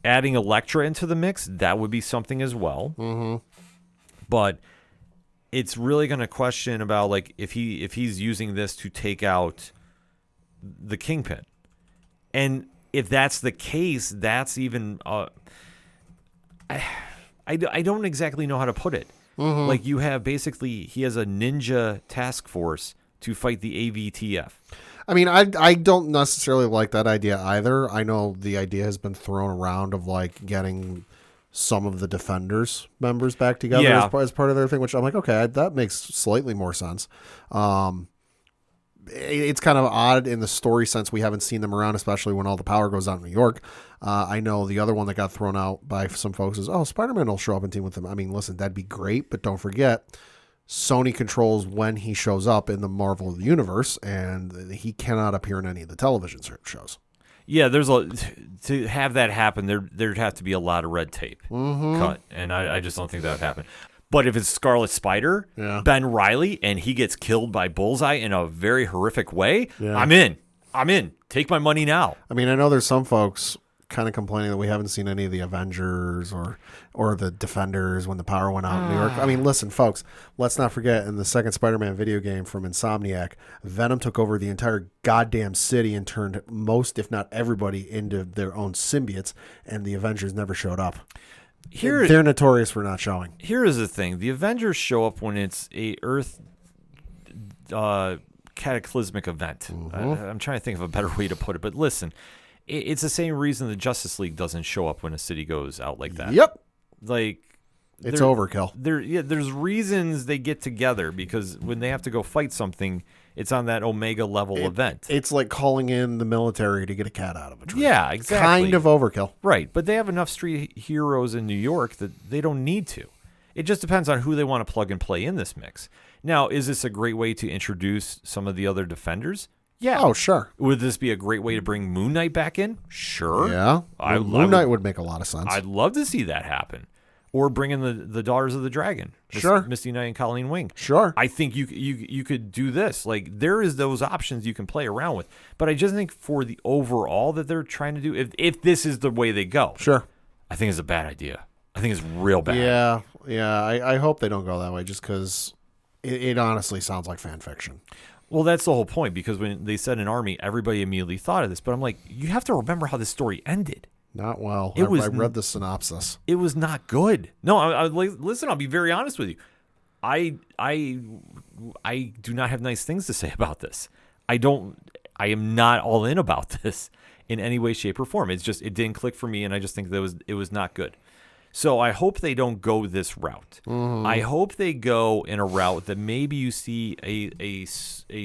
adding Elektra into the mix, that would be something as well. But it's really going to question about like if he's using this to take out the Kingpin. And if that's the case, that's even... I don't exactly know how to put it. Like you have he has a ninja task force to fight the AVTF. I mean, I don't necessarily like that idea either. I know the idea has been thrown around of like getting some of the Defenders members back together as part of their thing, which I'm like, okay, that makes slightly more sense. It's kind of odd in the story sense we haven't seen them around, especially when all the power goes out in New York. I know the other one that got thrown out by some folks is, Spider-Man will show up and team with them. I mean, listen, that'd be great, but don't forget, Sony controls when he shows up in the Marvel universe, and he cannot appear in any of the television shows. Yeah, to have that happen, there'd have to be a lot of red tape cut, and I just don't think that would happen. But if it's Scarlet Spider, Ben Reilly, and he gets killed by Bullseye in a very horrific way, I'm in. Take my money now. I mean, I know there's some folks kind of complaining that we haven't seen any of the Avengers or the Defenders when the power went out in New York. I mean, listen, folks, let's not forget in the second Spider-Man video game from Insomniac, Venom took over the entire goddamn city and turned most, if not everybody, into their own symbiotes, and the Avengers never showed up. They're notorious for not showing. Here is the thing. The Avengers show up when it's a Earth cataclysmic event. I'm trying to think of a better way to put it, but listen, it's the same reason the Justice League doesn't show up when a city goes out like that. Yep. Like, it's overkill. There's reasons they get together, because when they have to go fight something, it's on that Omega level event. It's like calling in the military to get a cat out of a tree. Yeah, exactly. Kind of overkill. Right, but they have enough street heroes in New York that they don't need to. It just depends on who they want to plug and play in this mix. Now, is this a great way to introduce some of the other Defenders? Yeah. Oh, sure. Would this be a great way to bring Moon Knight back in? Sure. Yeah. Moon Knight would make a lot of sense. I'd love to see that happen. Or bring in the Daughters of the Dragon. Sure. Misty Knight and Colleen Wing. Sure. I think you could do this. Like, there is those options you can play around with. But I just think for the overall that they're trying to do, if this is the way they go, sure, I think it's a bad idea. I think it's real bad. Yeah. I hope they don't go that way, just because it honestly sounds like fan fiction. Well, that's the whole point, because when they said an army, everybody immediately thought of this. But I'm like, you have to remember how this story ended. Not well. I read the synopsis. It was not good. No, listen, I'll be very honest with you. I do not have nice things to say about this. I am not all in about this in any way, shape, or form. It's just, it didn't click for me, and I just think that it was not good. So I hope they don't go this route. I hope they go in a route that maybe you see a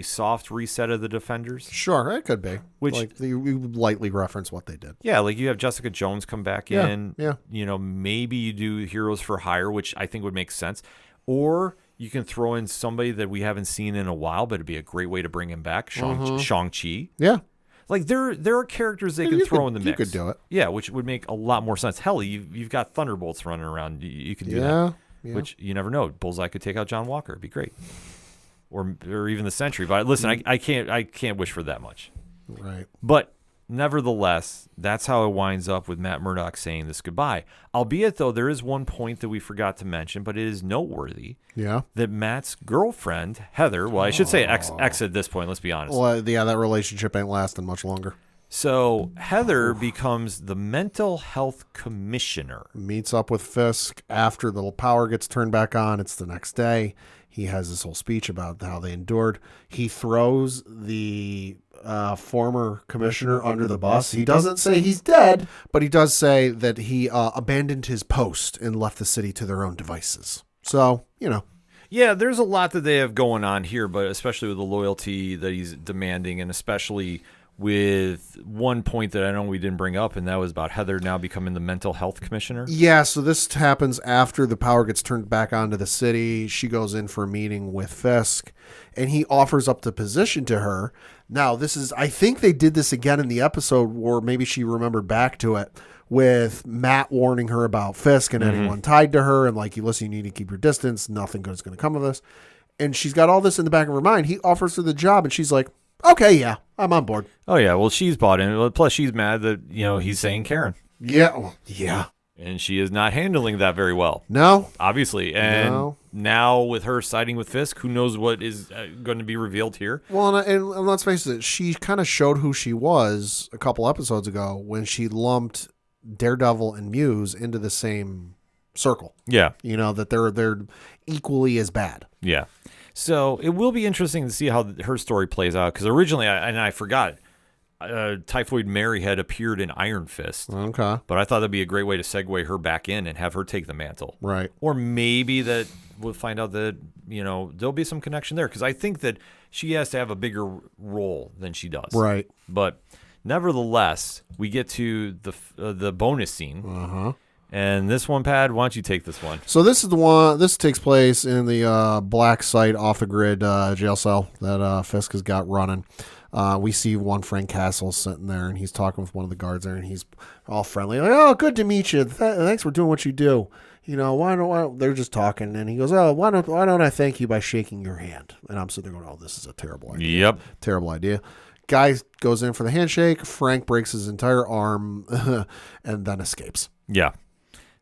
soft reset of the Defenders. Sure, it could be. Which, like, you lightly reference what they did. Yeah, like you have Jessica Jones come back in. Yeah. You know, maybe you do Heroes for Hire, which I think would make sense. Or you can throw in somebody that we haven't seen in a while, but it'd be a great way to bring him back, Shang-Chi. Yeah. Like, there are characters they can throw in the mix. You could do it. Yeah, which would make a lot more sense. Hell, you've got Thunderbolts running around. You can do that. Yeah. Which you never know. Bullseye could take out John Walker. It'd be great. Or even the Sentry. But listen, I can't wish for that much. Right. But nevertheless, that's how it winds up with Matt Murdock saying this goodbye. Albeit, though, there is one point that we forgot to mention, but it is noteworthy. Yeah. That Matt's girlfriend, Heather, well, I should say ex at this point, let's be honest. Well, yeah, that relationship ain't lasting much longer. So Heather becomes the mental health commissioner. Meets up with Fisk after the power gets turned back on. It's the next day. He has this whole speech about how they endured. He throws the former commissioner under the bus. He doesn't say he's dead, but he does say that he abandoned his post and left the city to their own devices. So, you know. Yeah, there's a lot that they have going on here, but especially with the loyalty that he's demanding, and especially with one point that I know we didn't bring up, and that was about Heather now becoming the mental health commissioner. Yeah, so this happens after the power gets turned back onto the city. She goes in for a meeting with Fisk, and he offers up the position to her. Now, I think they did this again in the episode, or maybe she remembered back to it, with Matt warning her about Fisk and anyone tied to her, and like, listen, you need to keep your distance. Nothing good is going to come of this. And she's got all this in the back of her mind. He offers her the job, and she's like, okay, yeah, I'm on board. Oh, yeah. Well, she's bought in. Plus, she's mad that, he's saying Karen. Yeah. Yeah. And she is not handling that very well. No. Obviously. And now with her siding with Fisk, who knows what is going to be revealed here. Well, and let's face it, she kind of showed who she was a couple episodes ago when she lumped Daredevil and Muse into the same circle. Yeah. That they're equally as bad. Yeah. So it will be interesting to see how her story plays out, because originally, I forgot, Typhoid Mary had appeared in Iron Fist. Okay. But I thought that'd be a great way to segue her back in and have her take the mantle. Right. Or maybe that we'll find out that, there'll be some connection there. Because I think that she has to have a bigger role than she does. Right. But nevertheless, we get to the bonus scene. Uh-huh. And this one, Pad, why don't you take this one? So this is the one. This takes place in the black site off the grid jail cell that Fisk has got running. We see one Frank Castle sitting there, and he's talking with one of the guards there, and he's all friendly, like, "Oh, good to meet you. Thanks for doing what you do. Why don't they're just talking?" And he goes, "Oh, why don't I thank you by shaking your hand?" And I'm sitting there going, "Oh, this is a terrible idea. Yep, terrible idea." Guy goes in for the handshake. Frank breaks his entire arm, and then escapes. Yeah.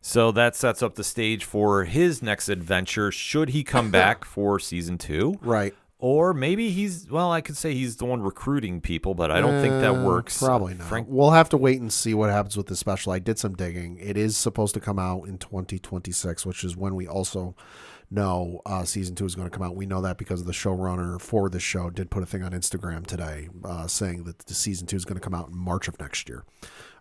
So that sets up the stage for his next adventure, should he come back for season 2. Right. Or maybe I could say he's the one recruiting people, but I don't think that works. Probably not. We'll have to wait and see what happens with the special. I did some digging. It is supposed to come out in 2026, which is when we also know season 2 is going to come out. We know that because the showrunner for the show did put a thing on Instagram today saying that the season 2 is going to come out in March of next year.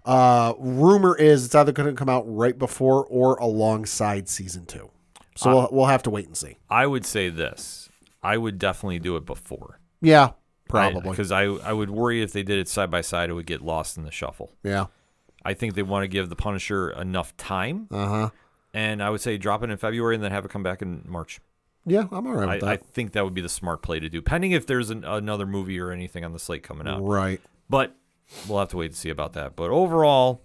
Rumor is it's either going to come out right before or alongside season 2. So we'll have to wait and see. I would say this. I would definitely do it before. Yeah, probably. Because I would worry if they did it side by side, it would get lost in the shuffle. Yeah. I think they want to give the Punisher enough time. Uh-huh. And I would say drop it in February and then have it come back in March. Yeah, I'm all right with that. I think that would be the smart play to do, pending if there's another movie or anything on the slate coming out. Right. But we'll have to wait and see about that. But overall,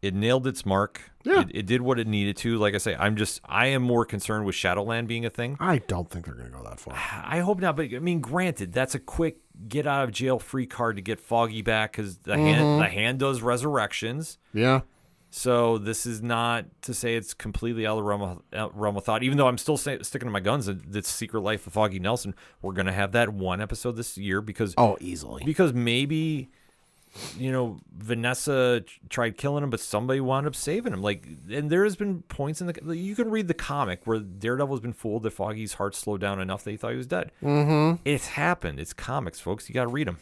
it nailed its mark. Yeah. It did what it needed to. Like I say, I am more concerned with Shadowland being a thing. I don't think they're going to go that far. I hope not. But, I mean, granted, that's a quick get-out-of-jail-free card to get Foggy back because the hand does resurrections. Yeah. So this is not to say it's completely out of the realm of thought, even though I'm still sticking to my guns. The Secret Life of Foggy Nelson, we're going to have that one episode this year because... Oh, easily. Because maybe... Vanessa tried killing him, but somebody wound up saving him. And there has been points you can read the comic where Daredevil has been fooled that Foggy's heart slowed down enough that he thought he was dead. Mm-hmm. It's happened. It's comics, folks. You got to read them.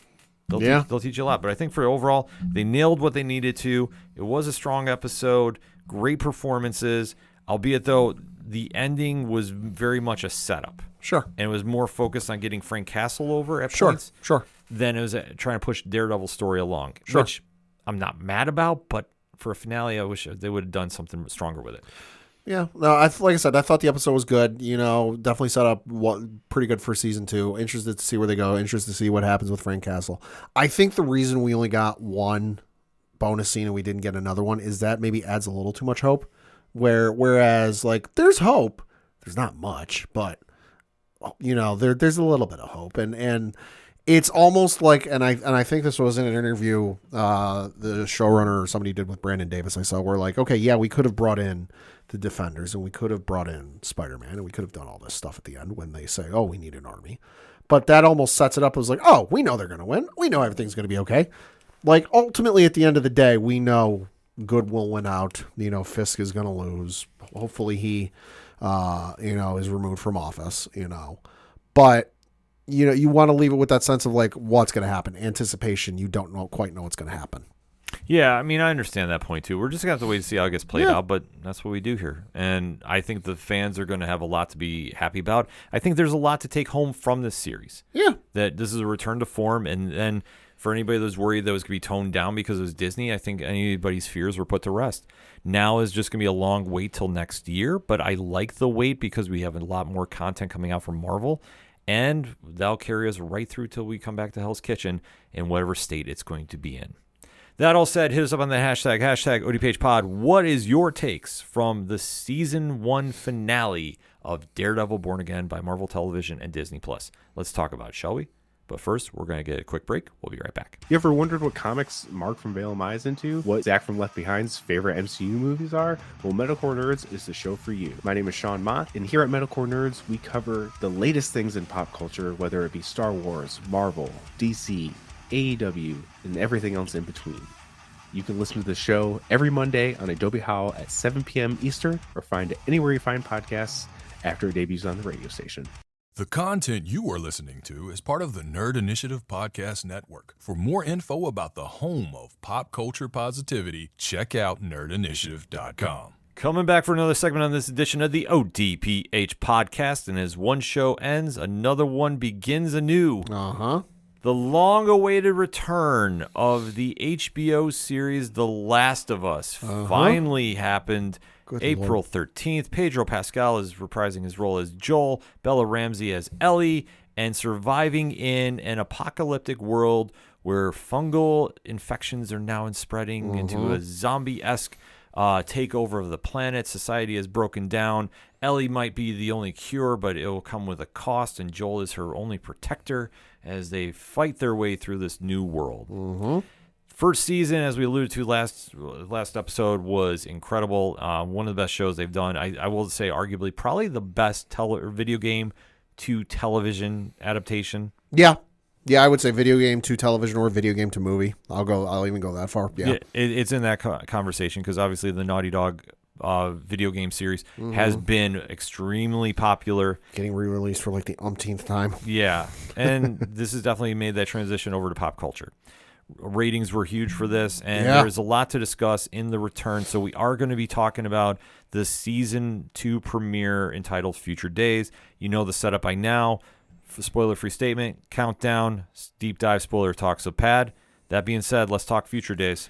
They'll teach you a lot. But I think for overall, they nailed what they needed to. It was a strong episode. Great performances. Albeit though, the ending was very much a setup. Sure. And it was more focused on getting Frank Castle over at points. Sure. Than it was trying to push Daredevil's story along, sure. Which I'm not mad about, but for a finale, I wish they would have done something stronger with it. Yeah, no, like I said, I thought the episode was good. Definitely set up pretty good for season 2. Interested to see where they go. Interested to see what happens with Frank Castle. I think the reason we only got one bonus scene and we didn't get another one is that maybe adds a little too much hope. Whereas there's hope. There's not much, but there's a little bit of hope, and it's almost like, and I think this was in an interview the showrunner or somebody did with Brandon Davis. I saw, we're like, okay, yeah, we could have brought in the Defenders and we could have brought in Spider-Man and we could have done all this stuff at the end when they say, oh, we need an army, but that almost sets it up as like, oh, we know they're going to win. We know everything's going to be okay. Ultimately, at the end of the day, we know good will win out. Fisk is going to lose. Hopefully he, is removed from office, but you want to leave it with that sense of what's going to happen. Anticipation. You don't quite know what's going to happen. Yeah, I mean, I understand that point too. We're just going to have to wait to see how it gets played out, but that's what we do here. And I think the fans are going to have a lot to be happy about. I think there's a lot to take home from this series. Yeah. That this is a return to form, and then for anybody that was worried that it was going to be toned down because it was Disney, I think anybody's fears were put to rest. Now is just going to be a long wait till next year, but I like the wait because we have a lot more content coming out from Marvel. And that'll carry us right through till we come back to Hell's Kitchen in whatever state it's going to be in. That all said, hit us up on the hashtag ODPHpod. What is your takes from the season 1 finale of Daredevil Born Again by Marvel Television and Disney+? Let's talk about it, shall we? But first, we're going to get a quick break. We'll be right back. You ever wondered what comics Mark from Valem is into? What Zach from Left Behind's favorite MCU movies are? Well, Metalcore Nerds is the show for you. My name is Sean Mott, and here at Metalcore Nerds, we cover the latest things in pop culture, whether it be Star Wars, Marvel, DC, AEW, and everything else in between. You can listen to the show every Monday on Adobe Howl at 7 p.m. Eastern, or find it anywhere you find podcasts after it debuts on the radio station. The content you are listening to is part of the Nerd Initiative Podcast Network. For more info about the home of pop culture positivity, check out nerdinitiative.com. Coming back for another segment on this edition of the ODPH podcast, and as one show ends, another one begins anew. Uh-huh. The long-awaited return of the HBO series The Last of Us finally happened. Good April 13th. Pedro Pascal is reprising his role as Joel, Bella Ramsey as Ellie, and surviving in an apocalyptic world where fungal infections are now spreading into a zombie-esque takeover of the planet. Society has broken down. Ellie might be the only cure, but it will come with a cost, and Joel is her only protector as they fight their way through this new world. First season, as we alluded to last episode, was incredible. One of the best shows they've done. I will say, arguably, probably the best video game to television adaptation. Yeah, I would say video game to television or video game to movie. I'll even go that far. Yeah, it's in that conversation because obviously the Naughty Dog video game series has been extremely popular. Getting re-released for like the umpteenth time. Yeah, and this has definitely made that transition over to pop culture. Ratings were huge for this, and there's a lot to discuss in the return. So we are going to be talking about the season 2 premiere entitled Future Days. You know the setup by now. Spoiler-free statement, countdown, deep dive spoiler talk. So Pad, that being said, let's talk Future Days.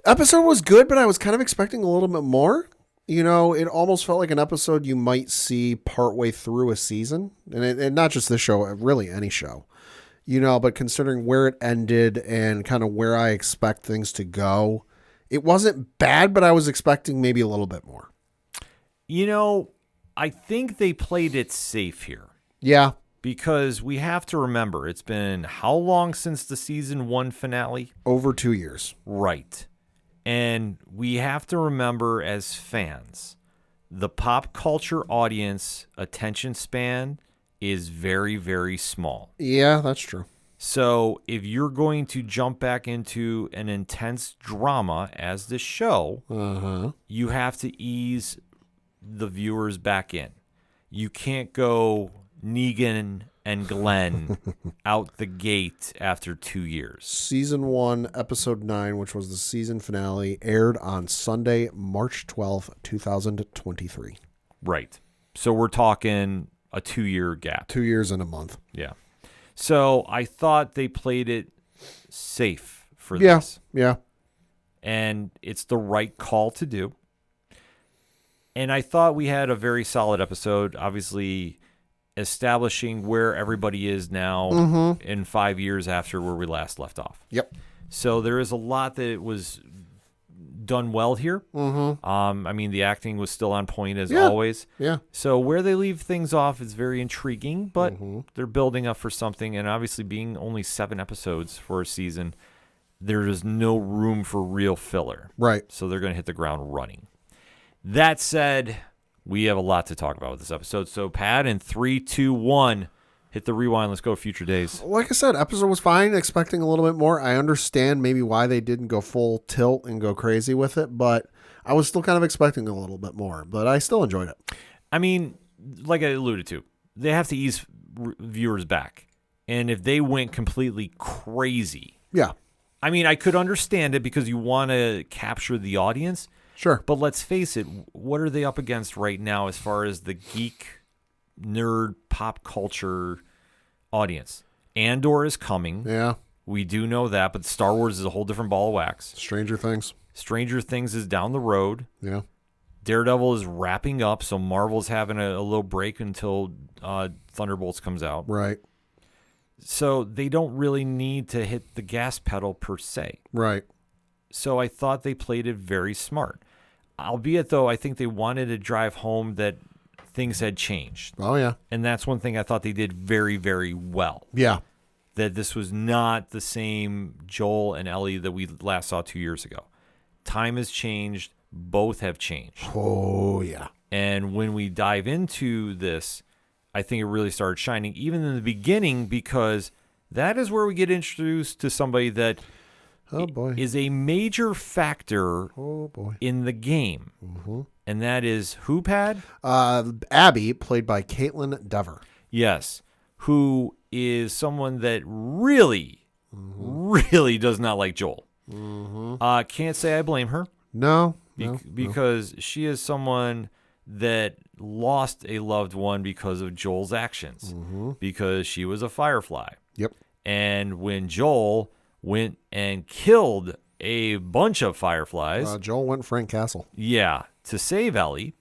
Episode was good, but I was kind of expecting a little bit more. You know, it almost felt like an episode you might see partway through a season. And not just this show, really any show. You know, but considering where it ended and kind of where I expect things to go, it wasn't bad, but I was expecting maybe a little bit more. You know, I think they played it safe here. Yeah. Because we have to remember, it's been how long since the season 1 finale? Over 2 years. Right. And we have to remember as fans, the pop culture audience attention span is very, very small. Yeah, that's true. So if you're going to jump back into an intense drama as this show, you have to ease the viewers back in. You can't go Negan and Glenn out the gate after 2 years. Season 1, episode 9, which was the season finale, aired on Sunday, March 12th, 2023. Right. So we're talking a 2-year gap. 2 years and a month. Yeah. So I thought they played it safe for this. Yeah. And it's the right call to do. And I thought we had a very solid episode, obviously establishing where everybody is now in 5 years after where we last left off. Yep. So there is a lot that was done well here. I mean, the acting was still on point as always. Yeah. So where they leave things off is very intriguing, but they're building up for something. And obviously, being only 7 episodes for a season, there is no room for real filler. Right. So they're going to hit the ground running. That said, we have a lot to talk about with this episode. So, Pat, in 3, 2, 1. Hit the rewind. Let's go Future Days. Like I said, episode was fine. Expecting a little bit more. I understand maybe why they didn't go full tilt and go crazy with it, but I was still kind of expecting a little bit more. But I still enjoyed it. I mean, like I alluded to, they have to ease viewers back. And if they went completely crazy, I mean, I could understand it because you want to capture the audience. Sure. But let's face it, what are they up against right now as far as the geek, nerd, pop culture audience? Andor is coming. Yeah. We do know that, but Star Wars is a whole different ball of wax. Stranger Things. Stranger Things is down the road. Yeah. Daredevil is wrapping up, so Marvel's having a little break until Thunderbolts comes out. Right. So they don't really need to hit the gas pedal per se. Right. So I thought they played it very smart. Albeit, though, I think they wanted to drive home that things had changed. Oh, yeah. And that's one thing I thought they did very, very well. Yeah. That this was not the same Joel and Ellie that we last saw 2 years ago. Time has changed. Both have changed. Oh, yeah. And when we dive into this, I think it really started shining, even in the beginning, because that is where we get introduced to somebody that is a major factor in the game. And that is who, Pad? Abby, played by Caitlin Dever. Yes. who is someone that really, really does not like Joel. Can't say I blame her. No. Because she is someone that lost a loved one because of Joel's actions, because she was a Firefly. Yep. And when Joel went and killed a bunch of Fireflies, Joel went Frank Castle. to save Ellie,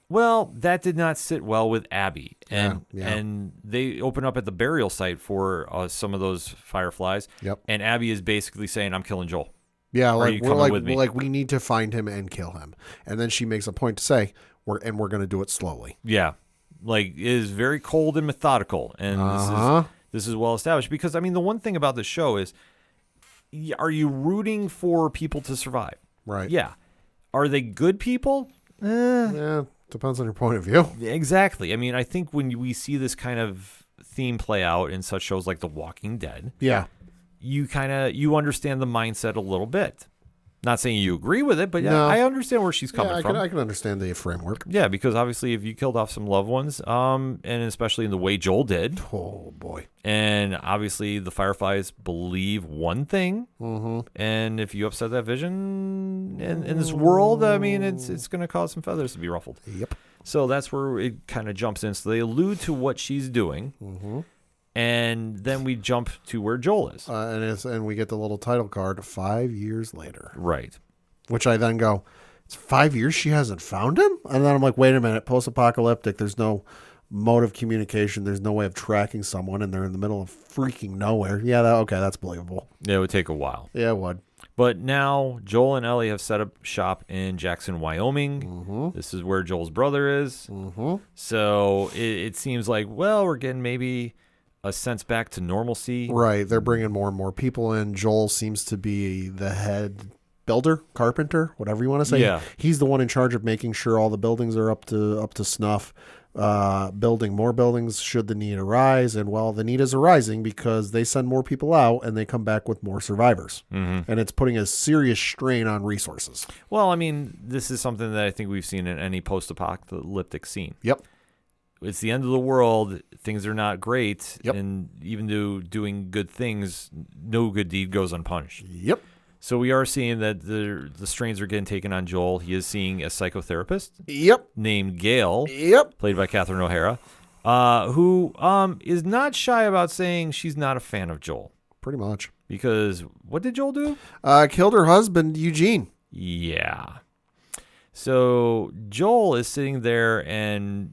well, that did not sit well with Abby. And and they open up at the burial site for some of those Fireflies. Yep. And Abby is basically saying, I'm killing Joel. Yeah, Are you coming with me? we need to find him and kill him. And then she makes a point to say, we're going to do it slowly. Yeah. Like, it is very cold and methodical. And this is well established. Because, I mean, the one thing about the show is, are you rooting for people to survive? Right. Yeah. Are they good people? Yeah, depends on your point of view. Exactly. I mean, I think when we see this kind of theme play out in such shows like The Walking Dead, Yeah. you understand the mindset a little bit. Not saying you agree with it, but No. I understand where she's coming from. I can understand the framework. Yeah, because obviously if you killed off some loved ones, and especially in the way Joel did, Oh, boy. and obviously the Fireflies believe one thing, and if you upset that vision in this world, I mean, it's going to cause some feathers to be ruffled. Yep. So that's where it kind of jumps in. So they allude to what she's doing, and then we jump to where Joel is. And we get the little title card 5 years later. Right. Which I then go, it's 5 years she hasn't found him? And then I'm like, wait a minute, post-apocalyptic, there's no mode of communication, there's no way of tracking someone, and they're in the middle of freaking nowhere. Yeah, that's believable. Yeah, it would take a while. Yeah, it would. But now Joel and Ellie have set up shop in Jackson, Wyoming. This is where Joel's brother is. So it seems like, well, we're getting maybe a sense back to normalcy. Right, they're bringing more and more people in. Joel seems to be the head builder, carpenter, whatever you want to say. Yeah. He's the one in charge of making sure all the buildings are up to snuff. Building more buildings should the need arise, and well, the need is arising because they send more people out and they come back with more survivors, and it's putting a serious strain on resources. Well, I mean, this is something that I think we've seen in any post-apocalyptic scene. Yep. It's the end of the world. Things are not great, Yep. and even though doing good things, no good deed goes unpunished. Yep. So we are seeing that the strains are getting taken on Joel. He is seeing a psychotherapist Yep. named Gail, Yep. played by Catherine O'Hara, who is not shy about saying she's not a fan of Joel. Pretty much. Because what did Joel do? Killed her husband, Eugene. Yeah. So Joel is sitting there and,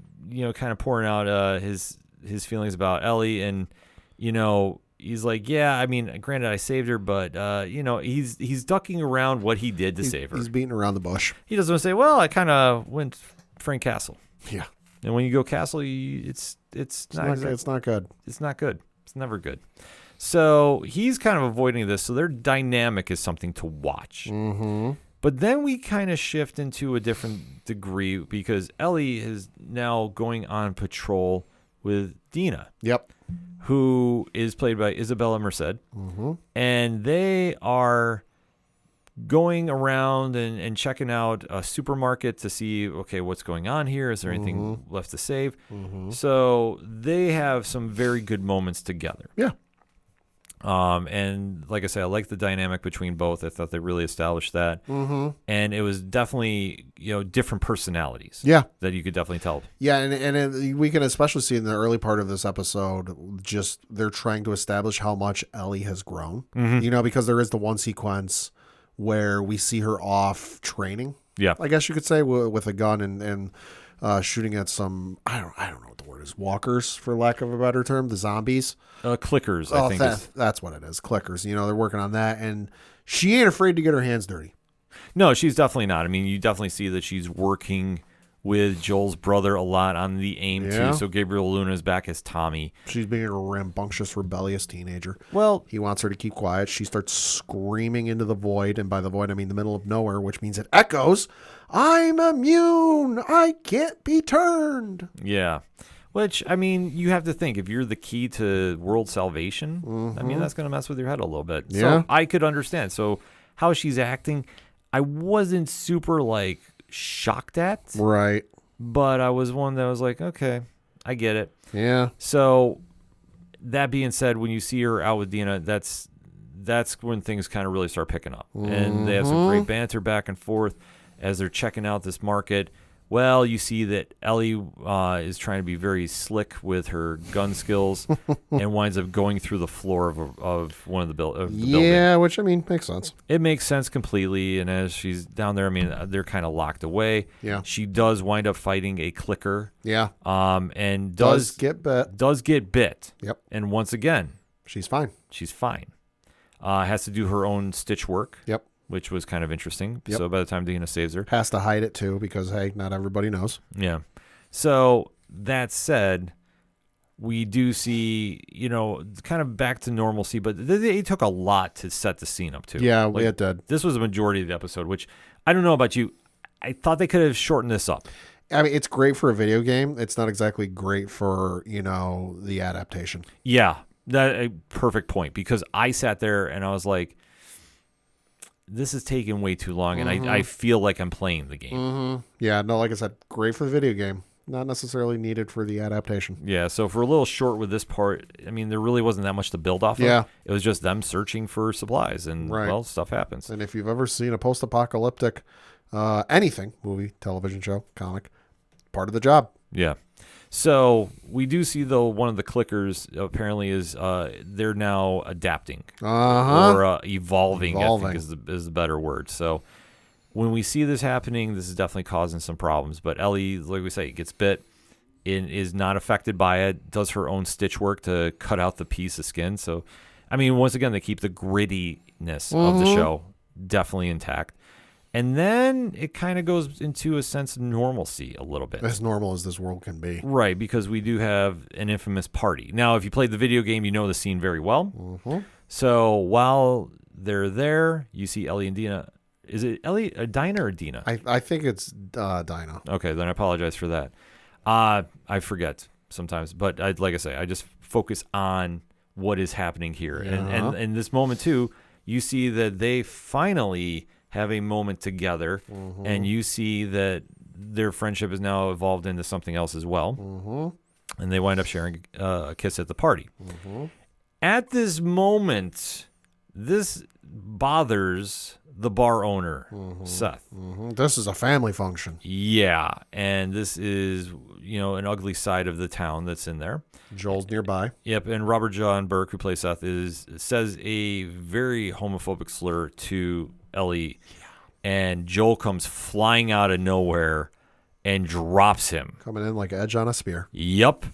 kind of pouring out his feelings about Ellie. And, he's like, yeah, I mean, granted, I saved her, but, he's ducking around what he did to save her. He's beating around the bush. He doesn't want to say, well, I kind of went Frank Castle. Yeah. And when you go Castle, it's not It's not good. It's not good. It's never good. So he's kind of avoiding this. So their dynamic is something to watch. But then we kind of shift into a different degree because Ellie is now going on patrol with Dina. Yep. Who is played by Isabella Merced. And they are going around and checking out a supermarket to see, okay, what's going on here? Is there anything left to save? So they have some very good moments together. Yeah. And like I said, I like the dynamic between both. I thought they really established that. And it was definitely, different personalities. Yeah. That you could definitely tell. Yeah, and we can especially see in the early part of this episode, just they're trying to establish how much Ellie has grown. Because there is the one sequence where we see her off training. Yeah. I guess you could say with a gun and shooting at some, I don't know what the word is, walkers, for lack of a better term, the zombies. Clickers, I think. That's what it is, clickers. They're working on that, and she ain't afraid to get her hands dirty. No, she's definitely not. I mean, you definitely see that she's working with Joel's brother a lot on the AIM too. So Gabriel Luna is back as Tommy. She's being a rambunctious, rebellious teenager. Well, he wants her to keep quiet. She starts screaming into the void, and by the void I mean the middle of nowhere, which means it echoes, "I'm immune. I can't be turned." Yeah. Which, I mean, you have to think, if you're the key to world salvation, I mean, that's going to mess with your head a little bit. Yeah. So I could understand. So how she's acting, I wasn't super, shocked at. Right. But I was one that was like, okay, I get it. Yeah. So that being said, when you see her out with Dina, that's when things kind of really start picking up. And they have some great banter back and forth as they're checking out this market. Well, you see that Ellie is trying to be very slick with her gun skills and winds up going through the floor of one of the, building. Yeah, which, I mean, makes sense. It makes sense completely. And as she's down there, I mean, they're kind of locked away. Yeah. She does wind up fighting a clicker. Yeah. And Does get bit. Does get bit. Yep. And once again, She's fine. she's fine. Has to do her own stitch work. Yep. Which was kind of interesting. Yep. So by the time Dina saves her. Has to hide it, too, because, hey, not everybody knows. Yeah. So that said, we do see, kind of back to normalcy, but it took a lot to set the scene up, too. Yeah, it did. This was the majority of the episode, which I don't know about you. I thought they could have shortened this up. I mean, it's great for a video game. It's not exactly great for, the adaptation. Yeah. That a perfect point, because I sat there and I was like, this is taking way too long, and I feel like I'm playing the game. Yeah, no, like I said, great for the video game. Not necessarily needed for the adaptation. Yeah, so if we're a little short with this part, I mean, there really wasn't that much to build off Yeah. of. It was just them searching for supplies, and, Right. well, stuff happens. And if you've ever seen a post-apocalyptic anything, movie, television show, comic, part of the job. Yeah. So we do see, though, one of the clickers apparently is they're now adapting or evolving, I think is the better word. So when we see this happening, this is definitely causing some problems. But Ellie, like we say, gets bit and is not affected by it, does her own stitch work to cut out the piece of skin. So, I mean, once again, they keep the grittiness of the show definitely intact. And then it kind of goes into a sense of normalcy a little bit. As normal as this world can be. Right, because we do have an infamous party. Now, if you played the video game, you know the scene very well. So while they're there, you see Ellie and Dina. Is it Ellie, Dinah or Dina? I think it's Dinah. Okay, then I apologize for that. I forget sometimes. But like I say, I just focus on what is happening here. And in this moment, too, you see that they finally have a moment together, and you see that their friendship is now evolved into something else as well, and they wind up sharing a kiss at the party. At this moment, this bothers the bar owner, Seth. This is a family function. Yeah, and this is, an ugly side of the town that's in there. Joel's nearby. Yep, and Robert John Burke, who plays Seth, says a very homophobic slur to Ellie, and Joel comes flying out of nowhere and drops him. Coming in like Edge on a spear. Yep.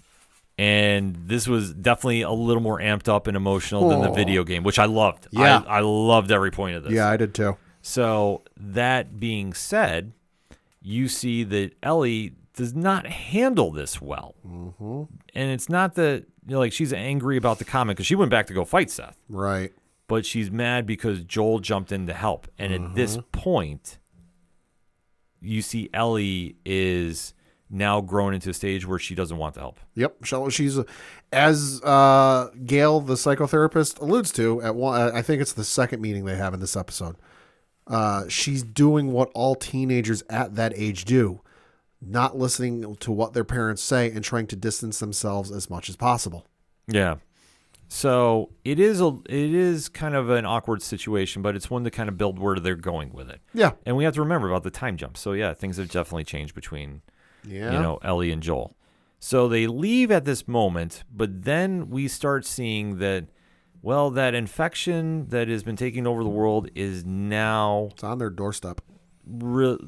And this was definitely a little more amped up and emotional than the video game, which I loved. Yeah. I loved every point of this. Yeah, I did too. So that being said, you see that Ellie does not handle this well. And it's not that she's angry about the comment, because she went back to go fight Seth. Right. But she's mad because Joel jumped in to help. And at this point, you see Ellie is now grown into a stage where she doesn't want the help. Yep. She's, as Gail, the psychotherapist, alludes to, I think it's the second meeting they have in this episode, she's doing what all teenagers at that age do, not listening to what their parents say and trying to distance themselves as much as possible. Yeah. So it is kind of an awkward situation, but it's one to kind of build where they're going with it. Yeah. And we have to remember about the time jump. So yeah, things have definitely changed between Ellie and Joel. So they leave at this moment, but then we start seeing that, well, that infection that has been taking over the world is now It's on their doorstep.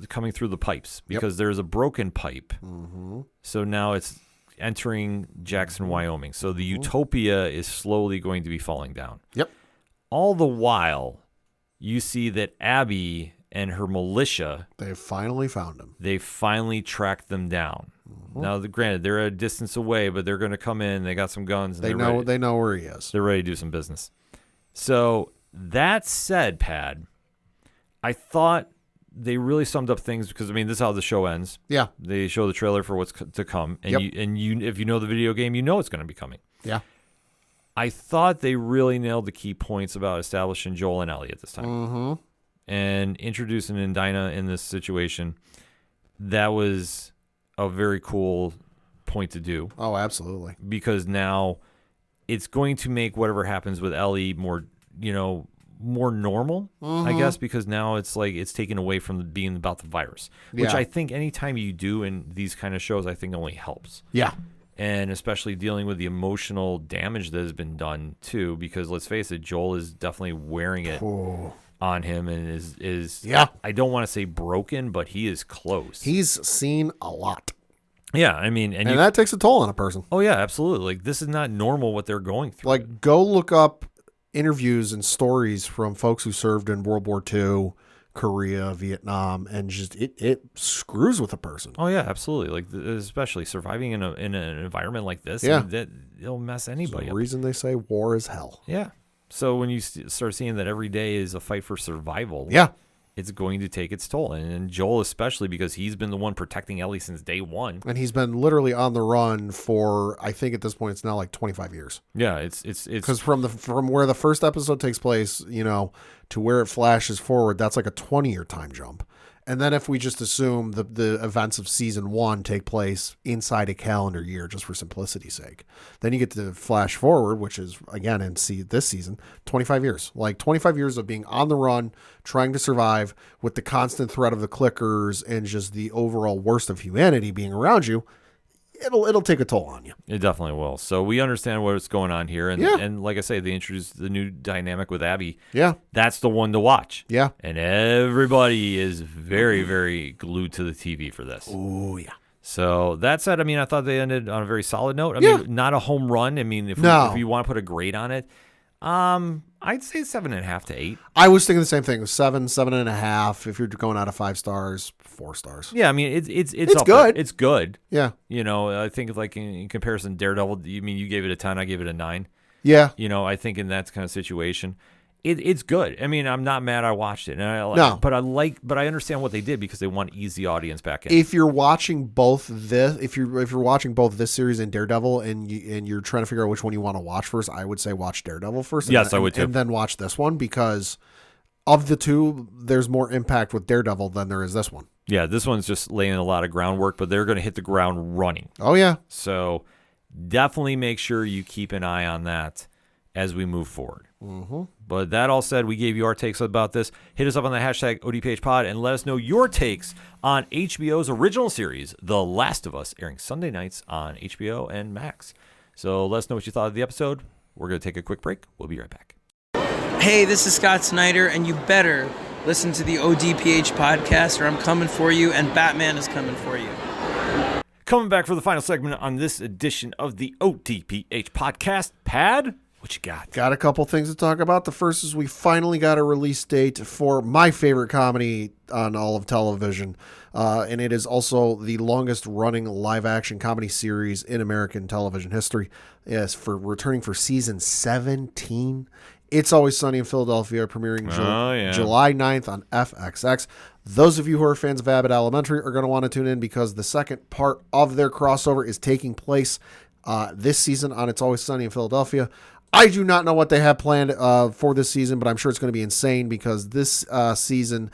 coming through the pipes, because there's a broken pipe. So now it's entering Jackson, Wyoming. So the utopia is slowly going to be falling down. Yep. All the while, you see that Abby and her militia, They finally found him. they finally tracked them down. Now, granted, they're a distance away, but they're going to come in. They got some guns. And They know where he is. they're ready to do some business. So that said, Pad, I thought they really summed up things, because, I mean, this is how the show ends. Yeah. They show the trailer for what's to come, and Yep. if you know the video game, you know it's going to be coming. Yeah. I thought they really nailed the key points about establishing Joel and Ellie at this time, and introducing Dinah in this situation. That was a very cool point to do, Oh, absolutely. because now it's going to make whatever happens with Ellie more, more normal, I guess, because now it's like it's taken away from being about the virus, which I think anytime you do in these kind of shows, I think only helps. Yeah. And especially dealing with the emotional damage that has been done too, because let's face it, Joel is definitely wearing it on him and is I don't want to say broken, but he is close. He's seen a lot. Yeah, I mean, and that takes a toll on a person. Oh yeah, absolutely. Like this is not normal what they're going through. Like go look up interviews and stories from folks who served in World War II, Korea, Vietnam, and just it screws with a person. Oh yeah, absolutely. Like especially surviving in an environment like this, yeah, that it'll mess anybody the up. reason they say war is hell. Yeah. So when you start seeing that every day is a fight for survival, it's going to take its toll. And Joel especially, because he's been the one protecting Ellie since day one. And he's been literally on the run for, I think at this point, it's now like 25 years. Yeah, it's because from where the first episode takes place, to where it flashes forward, that's like a 20-year time jump. And then if we just assume the events of season 1 take place inside a calendar year, just for simplicity's sake, then you get to flash forward, which is, again, in this season, 25 years. Like 25 years of being on the run, trying to survive with the constant threat of the clickers and just the overall worst of humanity being around you. It'll take a toll on you. It definitely will. So we understand what's going on here. And like I say, they introduced the new dynamic with Abby. Yeah. That's the one to watch. Yeah. And everybody is very, very glued to the TV for this. Oh, yeah. So that said, I mean, I thought they ended on a very solid note. I mean, not a home run. I mean, if you want to put a grade on it, I'd say 7.5 to 8. I was thinking the same thing. 7.5. If you're going out of 5 stars, 4 stars. Yeah, I mean it's good. There. It's good. Yeah. I think like in comparison, Daredevil. You gave it a 10. I gave it a 9. Yeah. I think in that kind of situation, it's good. I mean, I'm not mad. I watched it, and but I understand what they did because they want to ease the audience back in. If you're watching both if you're watching both this series and Daredevil, and you're trying to figure out which one you want to watch first, I would say watch Daredevil first. Yes, I would too, and then watch this one, because of the two, there's more impact with Daredevil than there is this one. Yeah, this one's just laying a lot of groundwork, but they're going to hit the ground running. Oh yeah. So definitely make sure you keep an eye on that as we move forward. Mm-hmm. But that all said, we gave you our takes about this. Hit us up on the hashtag ODPHpod and let us know your takes on HBO's original series, The Last of Us, airing Sunday nights on HBO and Max. So let us know what you thought of the episode. We're going to take a quick break. We'll be right back. Hey, this is Scott Snyder, and you better listen to the ODPH podcast, or I'm coming for you, and Batman is coming for you. Coming back for the final segment on this edition of the ODPH podcast. Pad, what you got? Got a couple things to talk about. The first is we finally got a release date for my favorite comedy on all of television, and it is also the longest running live-action comedy series in American television history. Yes, for returning for season 17. It's Always Sunny in Philadelphia, premiering July 9th on FXX. Those of you who are fans of Abbott Elementary are going to want to tune in, because the second part of their crossover is taking place this season on It's Always Sunny in Philadelphia. I do not know what they have planned for this season, but I'm sure it's going to be insane, because this season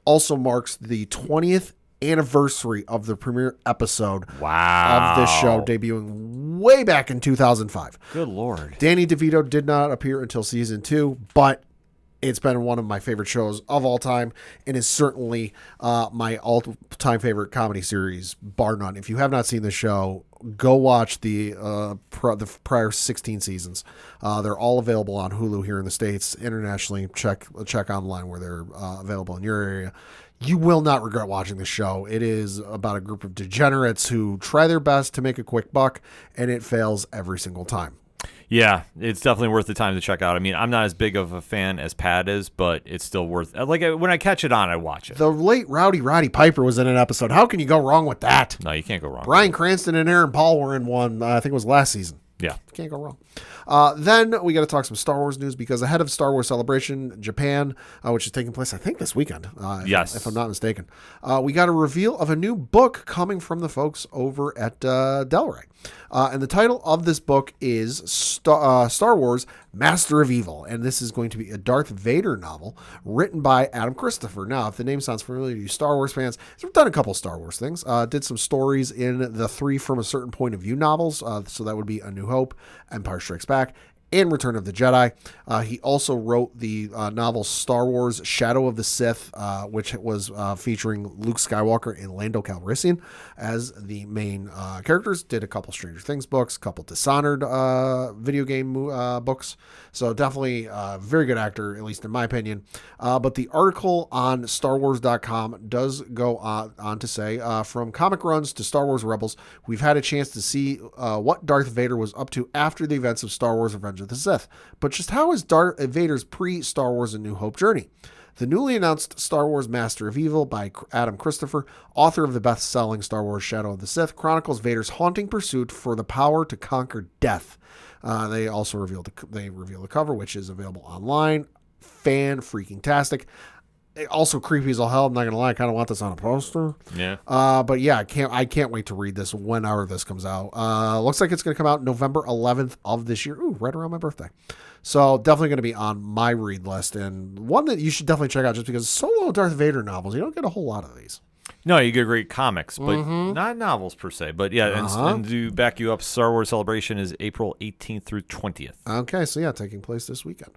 also marks the 20th anniversary of the premiere episode of this show, debuting way back in 2005. Good Lord. Danny DeVito did not appear until season 2, but it's been one of my favorite shows of all time, and is certainly my all-time favorite comedy series, bar none. If you have not seen the show, go watch the prior 16 seasons. They're all available on Hulu here in the States. Internationally, check online where they're available in your area. You will not regret watching the show. It is about a group of degenerates who try their best to make a quick buck, and it fails every single time. Yeah, it's definitely worth the time to check out. I mean, I'm not as big of a fan as Pat is, but it's still worth. Like when I catch it on, I watch it. The late Roddy Piper was in an episode. How can you go wrong with that? No, you can't go wrong. Bryan Cranston and Aaron Paul were in one. I think it was last season. Yeah. Can't go wrong. Then we got to talk some Star Wars news, because ahead of Star Wars Celebration Japan, which is taking place, I think, this weekend, if I'm not mistaken, we got a reveal of a new book coming from the folks over at Del Rey. And the title of this book is Star Wars Master of Evil. And this is going to be a Darth Vader novel written by Adam Christopher. Now, if the name sounds familiar to you Star Wars fans, we've done a couple Star Wars things. Did some stories in the 3 From a Certain Point of View novels. So that would be A New Hope, Hope, Empire Strikes Back, and Return of the Jedi. He also wrote the novel Star Wars Shadow of the Sith, which was featuring Luke Skywalker and Lando Calrissian as the main characters. Did a couple Stranger Things books, a couple Dishonored video game books. So definitely a very good actor, at least in my opinion. But the article on StarWars.com does go on to say, from comic runs to Star Wars Rebels, we've had a chance to see what Darth Vader was up to after the events of Star Wars Revenge of the Sith. But just how is Darth Vader's pre-Star Wars A New Hope journey? The newly announced Star Wars Master of Evil by Adam Christopher, author of the best-selling Star Wars Shadow of the Sith, chronicles Vader's haunting pursuit for the power to conquer death. They also reveal the cover, which is available online. Fan-freaking-tastic. Also creepy as all hell. I'm not gonna lie, I kind of want this on a poster. Yeah. But yeah, I can't wait to read this whenever this comes out. Looks like it's gonna come out November 11th of this year. Ooh, right around my birthday. So definitely gonna be on my read list, and one that you should definitely check out just because solo Darth Vader novels, you don't get a whole lot of these. No, you get great comics, but not novels per se. But yeah, and to back you up, Star Wars Celebration is April 18th through 20th. Okay, so yeah, taking place this weekend.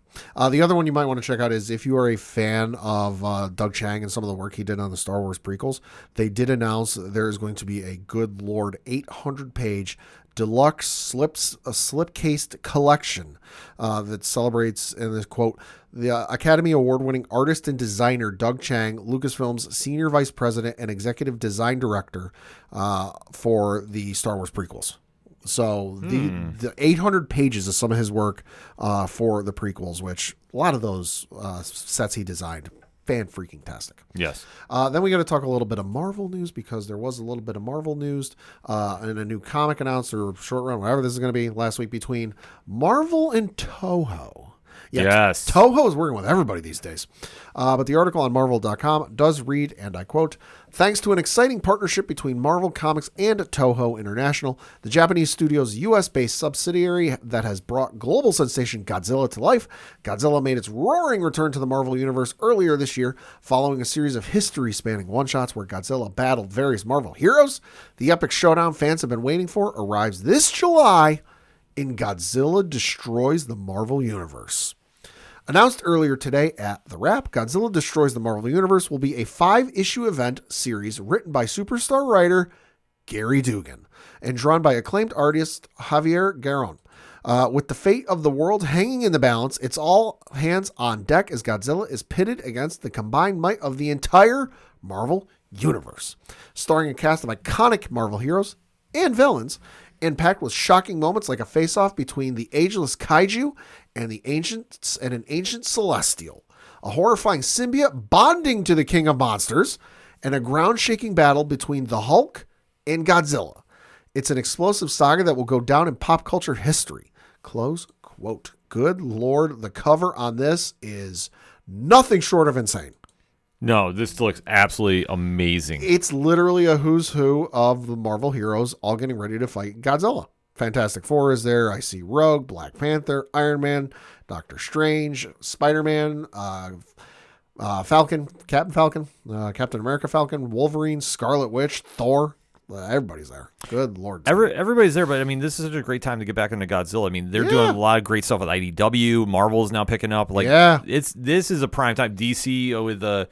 The other one you might want to check out is if you are a fan of Doug Chiang and some of the work he did on the Star Wars prequels, they did announce that there is going to be a good Lord 800-page deluxe slip-cased collection that celebrates, in this quote, the Academy Award-winning artist and designer Doug Chiang, Lucasfilm's senior vice president and executive design director for the Star Wars prequels. So the 800 pages of some of his work for the prequels, which a lot of those sets he designed, fan-freaking-tastic. Yes. Then we got to talk a little bit of Marvel news because there was a little bit of Marvel news and a new comic announced or short run, whatever this is going to be, last week between Marvel and Toho. Yeah, yes. Toho is working with everybody these days. But the article on Marvel.com does read, and I quote, thanks to an exciting partnership between Marvel Comics and Toho International, the Japanese studio's US-based subsidiary that has brought global sensation Godzilla to life, Godzilla made its roaring return to the Marvel Universe earlier this year, following a series of history-spanning one-shots where Godzilla battled various Marvel heroes. The epic showdown fans have been waiting for arrives this July in Godzilla Destroys the Marvel Universe. Announced earlier today at The Wrap, Godzilla Destroys the Marvel Universe will be a 5-issue event series written by superstar writer Gary Dugan and drawn by acclaimed artist Javier Garron. With the fate of the world hanging in the balance, it's all hands on deck as Godzilla is pitted against the combined might of the entire Marvel Universe. Starring a cast of iconic Marvel heroes and villains, and packed with shocking moments like a face-off between the ageless kaiju and an ancient celestial, a horrifying symbiote bonding to the king of monsters, and a ground-shaking battle between the Hulk and Godzilla. It's an explosive saga that will go down in pop culture history. Close quote. Good Lord, the cover on this is nothing short of insane. No, this looks absolutely amazing. It's literally a who's who of the Marvel heroes all getting ready to fight Godzilla. Fantastic Four is there. I see Rogue, Black Panther, Iron Man, Doctor Strange, Spider-Man, Falcon, Captain America Falcon, Wolverine, Scarlet Witch, Thor. Everybody's there. Good Lord. Everybody's there, but I mean, this is such a great time to get back into Godzilla. I mean, they're doing a lot of great stuff with IDW. Marvel's now picking up. This is a prime time. DC with the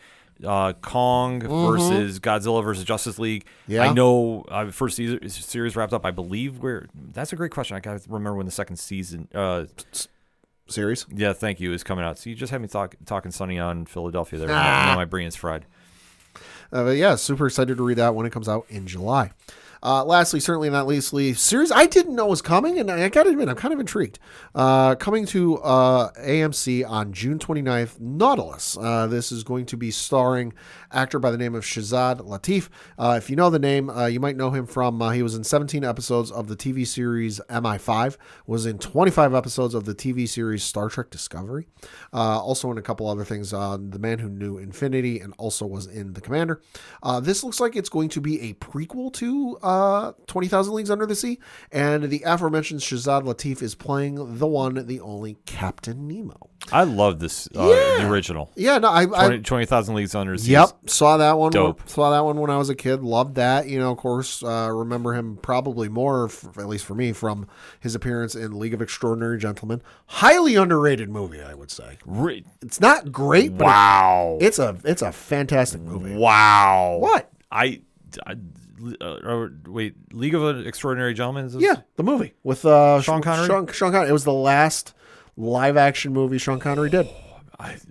Kong versus Godzilla versus Justice League. Yeah. I know first series wrapped up, I believe. That's a great question. I got to remember when the second season series. Yeah, thank you. Is coming out. So you just had me talking Sunny on Philadelphia there. Now my brain is fried. But yeah, super excited to read that when it comes out in July. Lastly, certainly not leastly, series I didn't know was coming, and I gotta admit, I'm kind of intrigued. Coming to AMC on June 29th, Nautilus. This is going to be starring actor by the name of Shazad Latif. If you know the name, you might know him from, he was in 17 episodes of the TV series MI5, was in 25 episodes of the TV series Star Trek Discovery, also in a couple other things, The Man Who Knew Infinity, and also was in The Commander. This looks like it's going to be a prequel to of 20,000 Leagues Under the Sea, and the aforementioned Shazad Latif is playing the one, the only Captain Nemo. I love this, the original. Yeah, no, I 20,000 Leagues Under the Sea. Yep, saw that one. Dope. Saw that one when I was a kid. Loved that. Of course, remember him probably more, at least for me, from his appearance in League of Extraordinary Gentlemen. Highly underrated movie, I would say. It's not great, but Wow. it's a fantastic movie. Wow. What? Wait, League of Extraordinary Gentlemen? Is this? Yeah, the movie with Sean Connery? Sean Connery. It was the last live action movie Sean Connery did.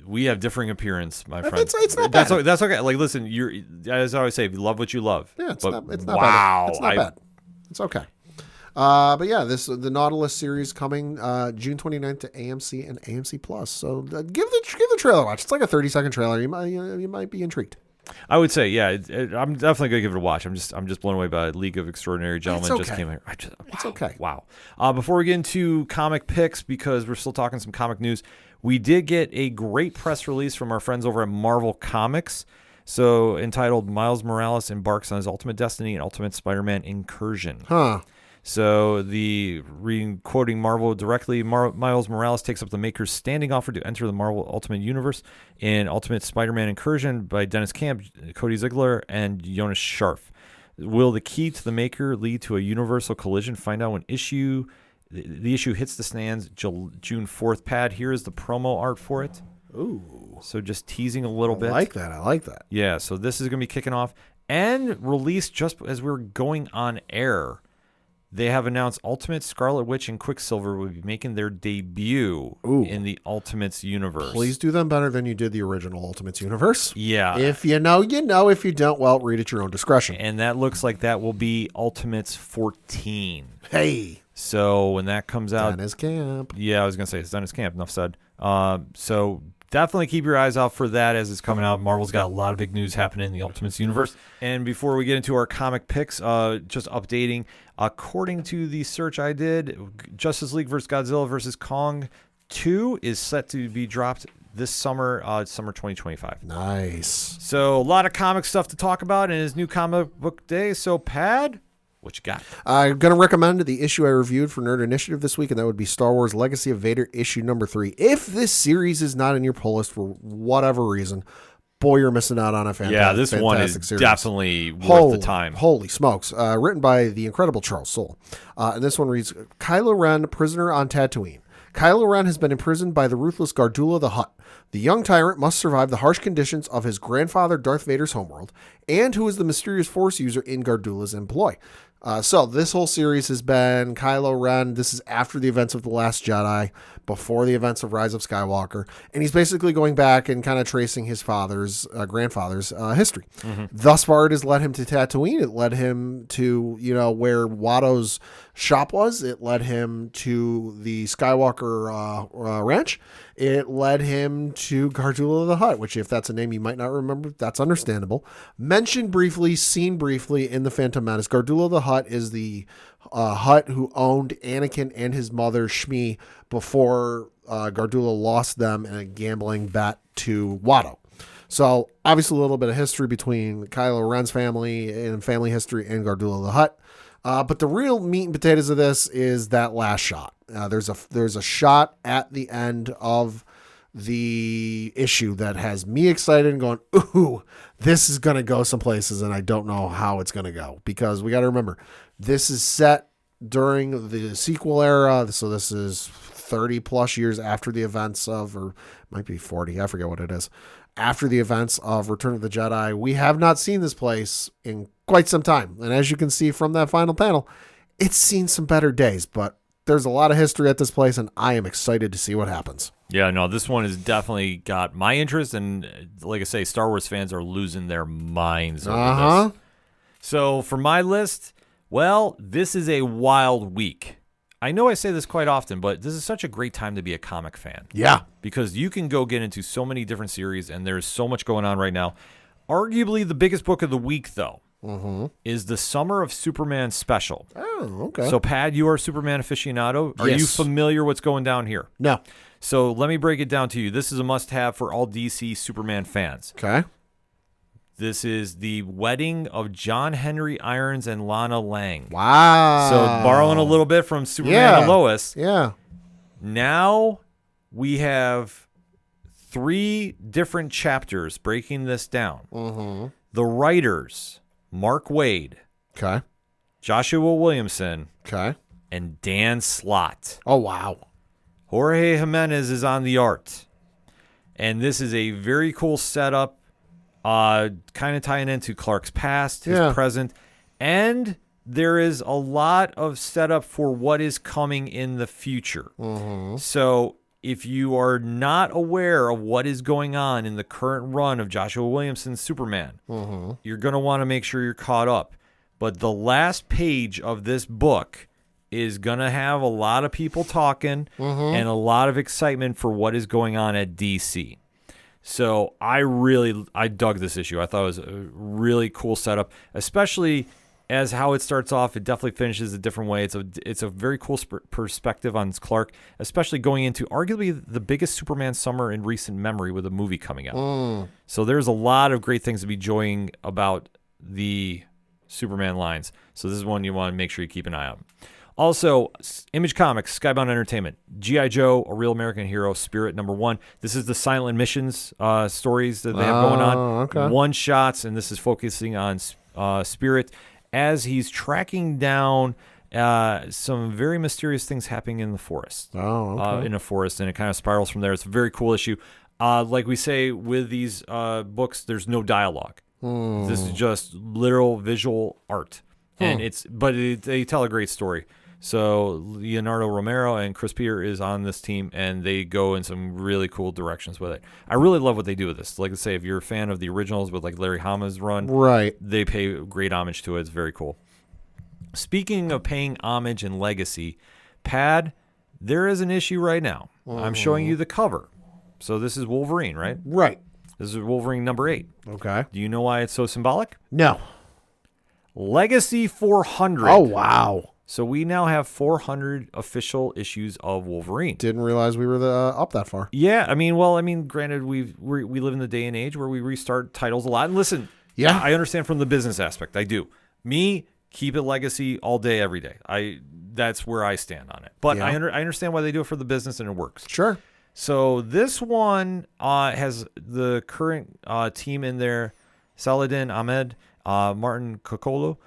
We have differing appearance, my friend. It's not bad. That's okay. Like, listen, as I always say, love what you love. Yeah, it's but not bad. wow, It's not bad. It's okay. But yeah, the Nautilus series coming June 29th to AMC and AMC Plus. So give the trailer a watch. It's like a 30-second trailer. You might be intrigued. I would say, yeah, I'm definitely gonna give it a watch. I'm just blown away by League of Extraordinary Gentlemen. It's okay. Just came here. It's okay. Wow. Before we get into comic picks, because we're still talking some comic news, we did get a great press release from our friends over at Marvel Comics. So entitled "Miles Morales Embarks on His Ultimate Destiny and Ultimate Spider-Man Incursion." Huh. So quoting Marvel directly, Miles Morales takes up the Maker's standing offer to enter the Marvel Ultimate Universe in Ultimate Spider-Man Incursion by Dennis Camp, Cody Ziegler, and Jonas Scharf. Will the key to the Maker lead to a universal collision? Find out when the issue hits the stands June 4th. Pad, here is the promo art for it. Ooh. So just teasing a little bit. I like that. Yeah, so this is going to be kicking off and released just as we're going on air. They have announced Ultimate, Scarlet Witch, and Quicksilver will be making their debut in the Ultimates universe. Please do them better than you did the original Ultimates universe. Yeah. If you know, you know. If you don't, well, read at your own discretion. And that looks like that will be Ultimates 14. Hey. So when that comes out... Dennis Camp. Yeah, I was going to say, it's Dennis Camp. Enough said. So definitely keep your eyes out for that as it's coming out. Marvel's got a lot of big news happening in the Ultimates universe. And before we get into our comic picks, just updating... According to the search I did, Justice League vs. Godzilla vs. Kong 2 is set to be dropped this summer, summer 2025. Nice. So a lot of comic stuff to talk about in his new comic book day. So, Pad, what you got? I'm going to recommend the issue I reviewed for Nerd Initiative this week, and that would be Star Wars Legacy of Vader issue number 3. If this series is not in your pull list for whatever reason, boy, you're missing out on a fantastic this one is series. Definitely worth the time. Holy smokes. Written by the incredible Charles Soule. And this one reads, Kylo Ren, prisoner on Tatooine. Kylo Ren has been imprisoned by the ruthless Gardulla the Hutt. The young tyrant must survive the harsh conditions of his grandfather Darth Vader's homeworld, and who is the mysterious Force user in Gardulla's employ. So this whole series has been Kylo Ren. This is after the events of The Last Jedi, before the events of Rise of Skywalker. And he's basically going back and kind of tracing his grandfather's history. Mm-hmm. Thus far, it has led him to Tatooine. It led him to, where Watto's shop was. It led him to the Skywalker ranch. It led him to Gardulla the Hutt, which, if that's a name you might not remember, that's understandable. Mentioned briefly, seen briefly in The Phantom Menace. Gardulla the Hutt is the Hutt who owned Anakin and his mother, Shmi, before Gardulla lost them in a gambling bet to Watto. So, obviously, a little bit of history between Kylo Ren's family and family history and Gardulla the Hutt. But the real meat and potatoes of this is that last shot. There's a shot at the end of the issue that has me excited and going, ooh, this is going to go some places, and I don't know how it's going to go. Because we got to remember, this is set during the sequel era, so this is 30 plus years after the events of, or it might be 40, I forget what it is, after the events of Return of the Jedi. We have not seen this place in quite some time. And as you can see from that final panel, it's seen some better days, but there's a lot of history at this place, and I am excited to see what happens. Yeah, no, this one has definitely got my interest, and like I say, Star Wars fans are losing their minds over this. So for my list, well, this is a wild week. I know I say this quite often, but this is such a great time to be a comic fan. Yeah. Because you can go get into so many different series, and there's so much going on right now. Arguably the biggest book of the week, though, is the Summer of Superman special. Oh, okay. So, Pad, you are a Superman aficionado. Are you familiar what's going down here? No. So let me break it down to you. This is a must-have for all DC Superman fans. Okay. This is the wedding of John Henry Irons and Lana Lang. Wow. So borrowing a little bit from Superman and Lois. Yeah. Now we have 3 different chapters breaking this down. Mm-hmm. The writers, Mark Waid, Okay. Joshua Williamson, Okay. and Dan Slott. Oh, wow. Jorge Jimenez is on the art. And this is a very cool setup, kind of tying into Clark's past, his present, and there is a lot of setup for what is coming in the future. Mm-hmm. So if you are not aware of what is going on in the current run of Joshua Williamson's Superman, you're going to want to make sure you're caught up. But the last page of this book is going to have a lot of people talking and a lot of excitement for what is going on at DC. So I dug this issue. I thought it was a really cool setup, especially as how it starts off. It definitely finishes a different way. It's a very cool perspective on Clark, especially going into arguably the biggest Superman summer in recent memory with a movie coming out. So there's a lot of great things to be enjoying about the Superman lines. So this is one you want to make sure you keep an eye on. Also, Image Comics, Skybound Entertainment, G.I. Joe, A Real American Hero, Spirit #1. This is the silent missions stories that they have going on. Okay. One-shots, and this is focusing on Spirit as he's tracking down some very mysterious things happening in the forest. Oh, okay. In a forest, and it kind of spirals from there. It's a very cool issue. Like we say with these books, there's no dialogue. This is just literal visual art. And they tell a great story. So Leonardo Romero and Chris Peter is on this team, and they go in some really cool directions with it. I really love what they do with this. Like I say, if you're a fan of the originals with like Larry Hama's run, Right. they pay great homage to it. It's very cool. Speaking of paying homage and legacy, Pad, there is an issue right now. I'm showing you the cover. So this is Wolverine, right? Right. This is Wolverine #8. Okay. Do you know why it's so symbolic? No. Legacy 400. Oh, wow. So we now have 400 official issues of Wolverine. Didn't realize we were up that far. Yeah, I mean, granted, we live in the day and age where we restart titles a lot. And listen, Yeah. I understand from the business aspect. I do. Me, keep it legacy all day, every day. That's where I stand on it. But Yeah. I understand why they do it for the business, and it works. Sure. So this one has the current team in there: Saladin Ahmed, Martin Coccolo,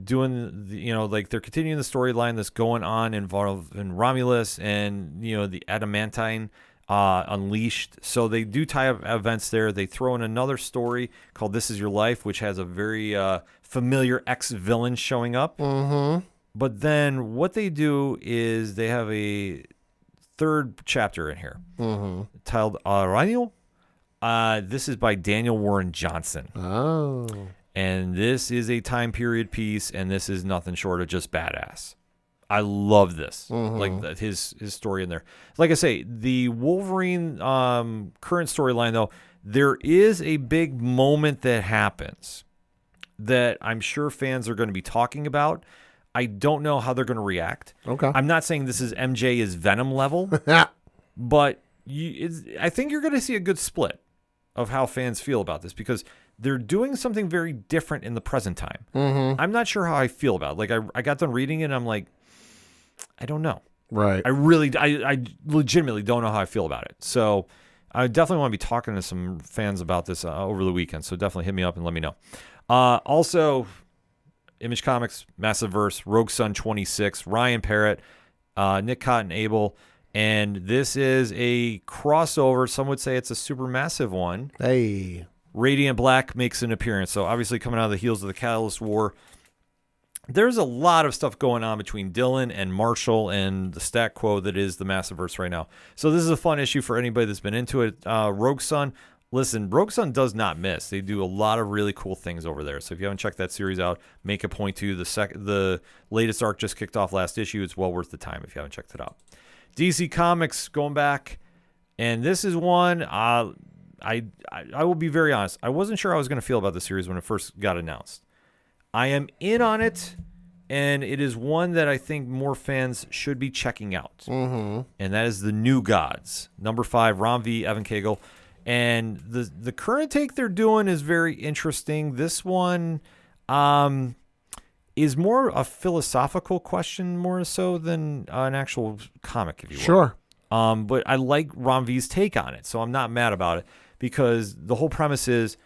doing they're continuing the storyline that's going on involving Romulus and the Adamantine Unleashed. So they do tie up events there. They throw in another story called "This Is Your Life," which has a very familiar ex-villain showing up. But then what they do is they have a third chapter in here titled Aranio. This is by Daniel Warren Johnson. Oh. And this is a time period piece, and this is nothing short of just badass. I love this. Like his story in there. Like I say, the Wolverine current storyline, though, there is a big moment that happens that I'm sure fans are going to be talking about. I don't know how they're going to react. Okay. I'm not saying this is MJ is Venom level, but I think you're going to see a good split of how fans feel about this, because they're doing something very different in the present time. I'm not sure how I feel about it. Like I got done reading it, and I'm like, I don't know. Right. I legitimately don't know how I feel about it. So I definitely want to be talking to some fans about this over the weekend. So definitely hit me up and let me know. Also, Image Comics, Massive Verse, Rogue Sun 26, Ryan Parrott, Nick Cotton Abel. And this is a crossover. Some would say it's a supermassive one. Hey. Radiant Black makes an appearance. So obviously coming out of the heels of the Catalyst War, there's a lot of stuff going on between Dylan and Marshall and the stat quo that is the Massiverse right now. So this is a fun issue for anybody that's been into it. Rogue Sun, listen, Rogue Sun does not miss. They do a lot of really cool things over there. So if you haven't checked that series out, make a point to. The latest arc just kicked off last issue. It's well worth the time if you haven't checked it out. DC Comics, going back, and this is one I will be very honest. I wasn't sure how I was going to feel about the series when it first got announced. I am in on it, and it is one that I think more fans should be checking out. And that is The New Gods, number 5, Ron V, Evan Cagle. And the current take they're doing is very interesting. This one is more a philosophical question more so than an actual comic, if you will. Sure. But I like Ron V's take on it, so I'm not mad about it because the whole premise is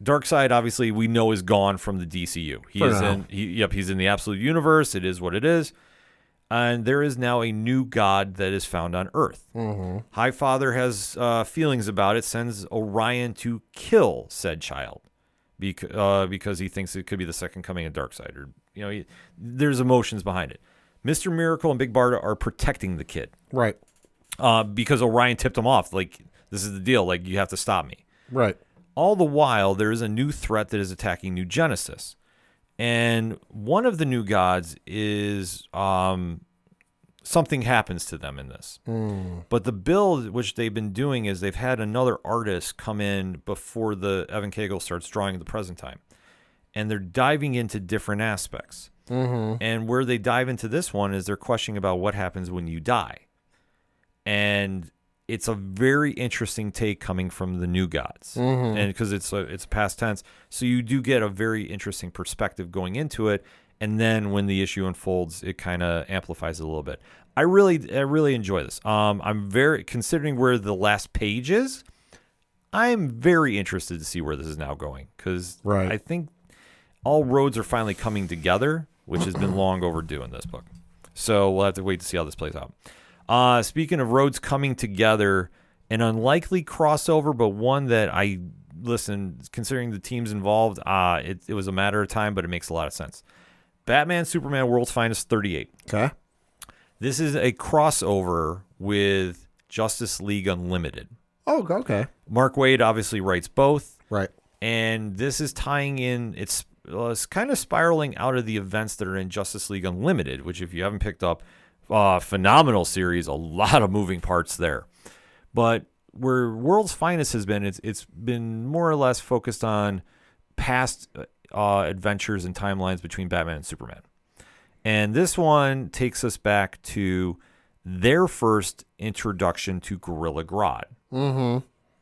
Darkseid, obviously, we know is gone from the DCU. He's in the Absolute Universe. It is what it is. And there is now a new god that is found on Earth. Mm-hmm. Highfather has feelings about it, sends Orion to kill said child because he thinks it could be the second coming of Darkseid. Or, there's emotions behind it. Mr. Miracle and Big Barda are protecting the kid. Right. Because Orion tipped him off. Like, this is the deal. Like, you have to stop me. Right. All the while, there is a new threat that is attacking New Genesis. And one of the new gods is something happens to them in this. But the build, which they've been doing, is they've had another artist come in before the Evan Cagle starts drawing at the present time. And they're diving into different aspects. And where they dive into this one is they're questioning about what happens when you die. And it's a very interesting take coming from the new gods, and because it's past tense, so you do get a very interesting perspective going into it. And then when the issue unfolds, it kind of amplifies it a little bit. I really enjoy this. I'm very considering where the last page is. I'm very interested to see where this is now going because I think all roads are finally coming together, which has been long overdue in this book. So we'll have to wait to see how this plays out. Speaking of roads coming together, an unlikely crossover, but one that considering the teams involved, it was a matter of time, but it makes a lot of sense. Batman, Superman, World's Finest 38. Okay. This is a crossover with Justice League Unlimited. Oh, okay. Mark Waid obviously writes both. Right. And this is tying in, it's kind of spiraling out of the events that are in Justice League Unlimited, which if you haven't picked up, phenomenal series, a lot of moving parts there. But where World's Finest has been, it's been more or less focused on past adventures and timelines between Batman and Superman. And this one takes us back to their first introduction to Gorilla Grodd.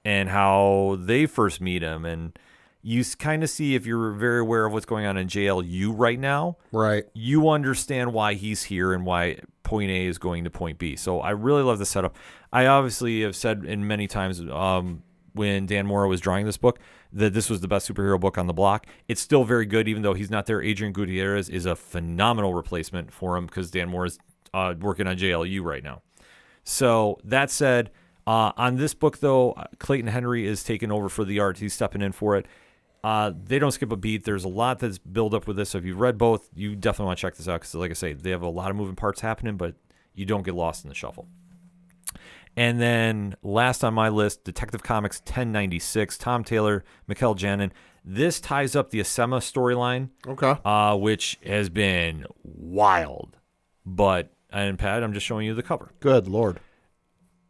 And how they first meet him. And you kind of see, if you're very aware of what's going on in JLU right now, right, you understand why he's here and why point A is going to point B. So I really love the setup. I obviously have said in many times when Dan Mora was drawing this book that this was the best superhero book on the block. It's still very good, even though he's not there. Adrian Gutierrez is a phenomenal replacement for him because Dan Mora's working on JLU right now. So that said, on this book, though, Clayton Henry is taking over for the art. He's stepping in for it. They don't skip a beat. There's a lot that's built up with this. So if you've read both, you definitely want to check this out because, like I say, they have a lot of moving parts happening, but you don't get lost in the shuffle. And then last on my list, Detective Comics 1096, Tom Taylor, Mikkel Janin. This ties up the Asema storyline, which has been wild. And Pat, I'm just showing you the cover. Good Lord.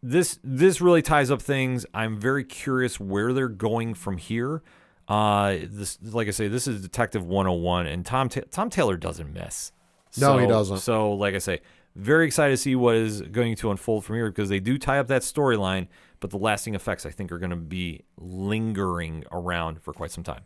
This really ties up things. I'm very curious where they're going from here. Like I say, this is Detective 101, and Tom Taylor doesn't miss. No, he doesn't. So, like I say, very excited to see what is going to unfold from here because they do tie up that storyline, but the lasting effects, I think, are going to be lingering around for quite some time.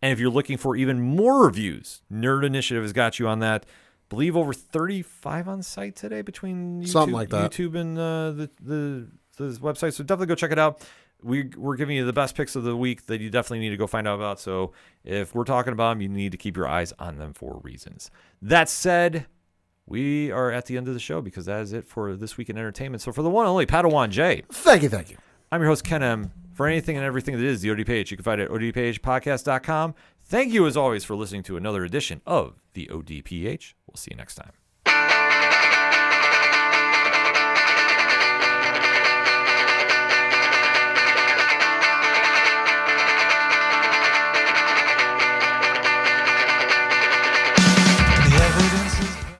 And if you're looking for even more reviews, Nerd Initiative has got you on that. I believe over 35 on site today between YouTube, something like that. YouTube and the website. So definitely go check it out. We're giving you the best picks of the week that you definitely need to go find out about. So if we're talking about them, you need to keep your eyes on them for reasons. That said, we are at the end of the show because that is it for this week in entertainment. So for the one and only Padawan J. Thank you. I'm your host, Ken M. For anything and everything that is the ODPH, you can find it at odphpodcast.com. Thank you, as always, for listening to another edition of the ODPH. We'll see you next time.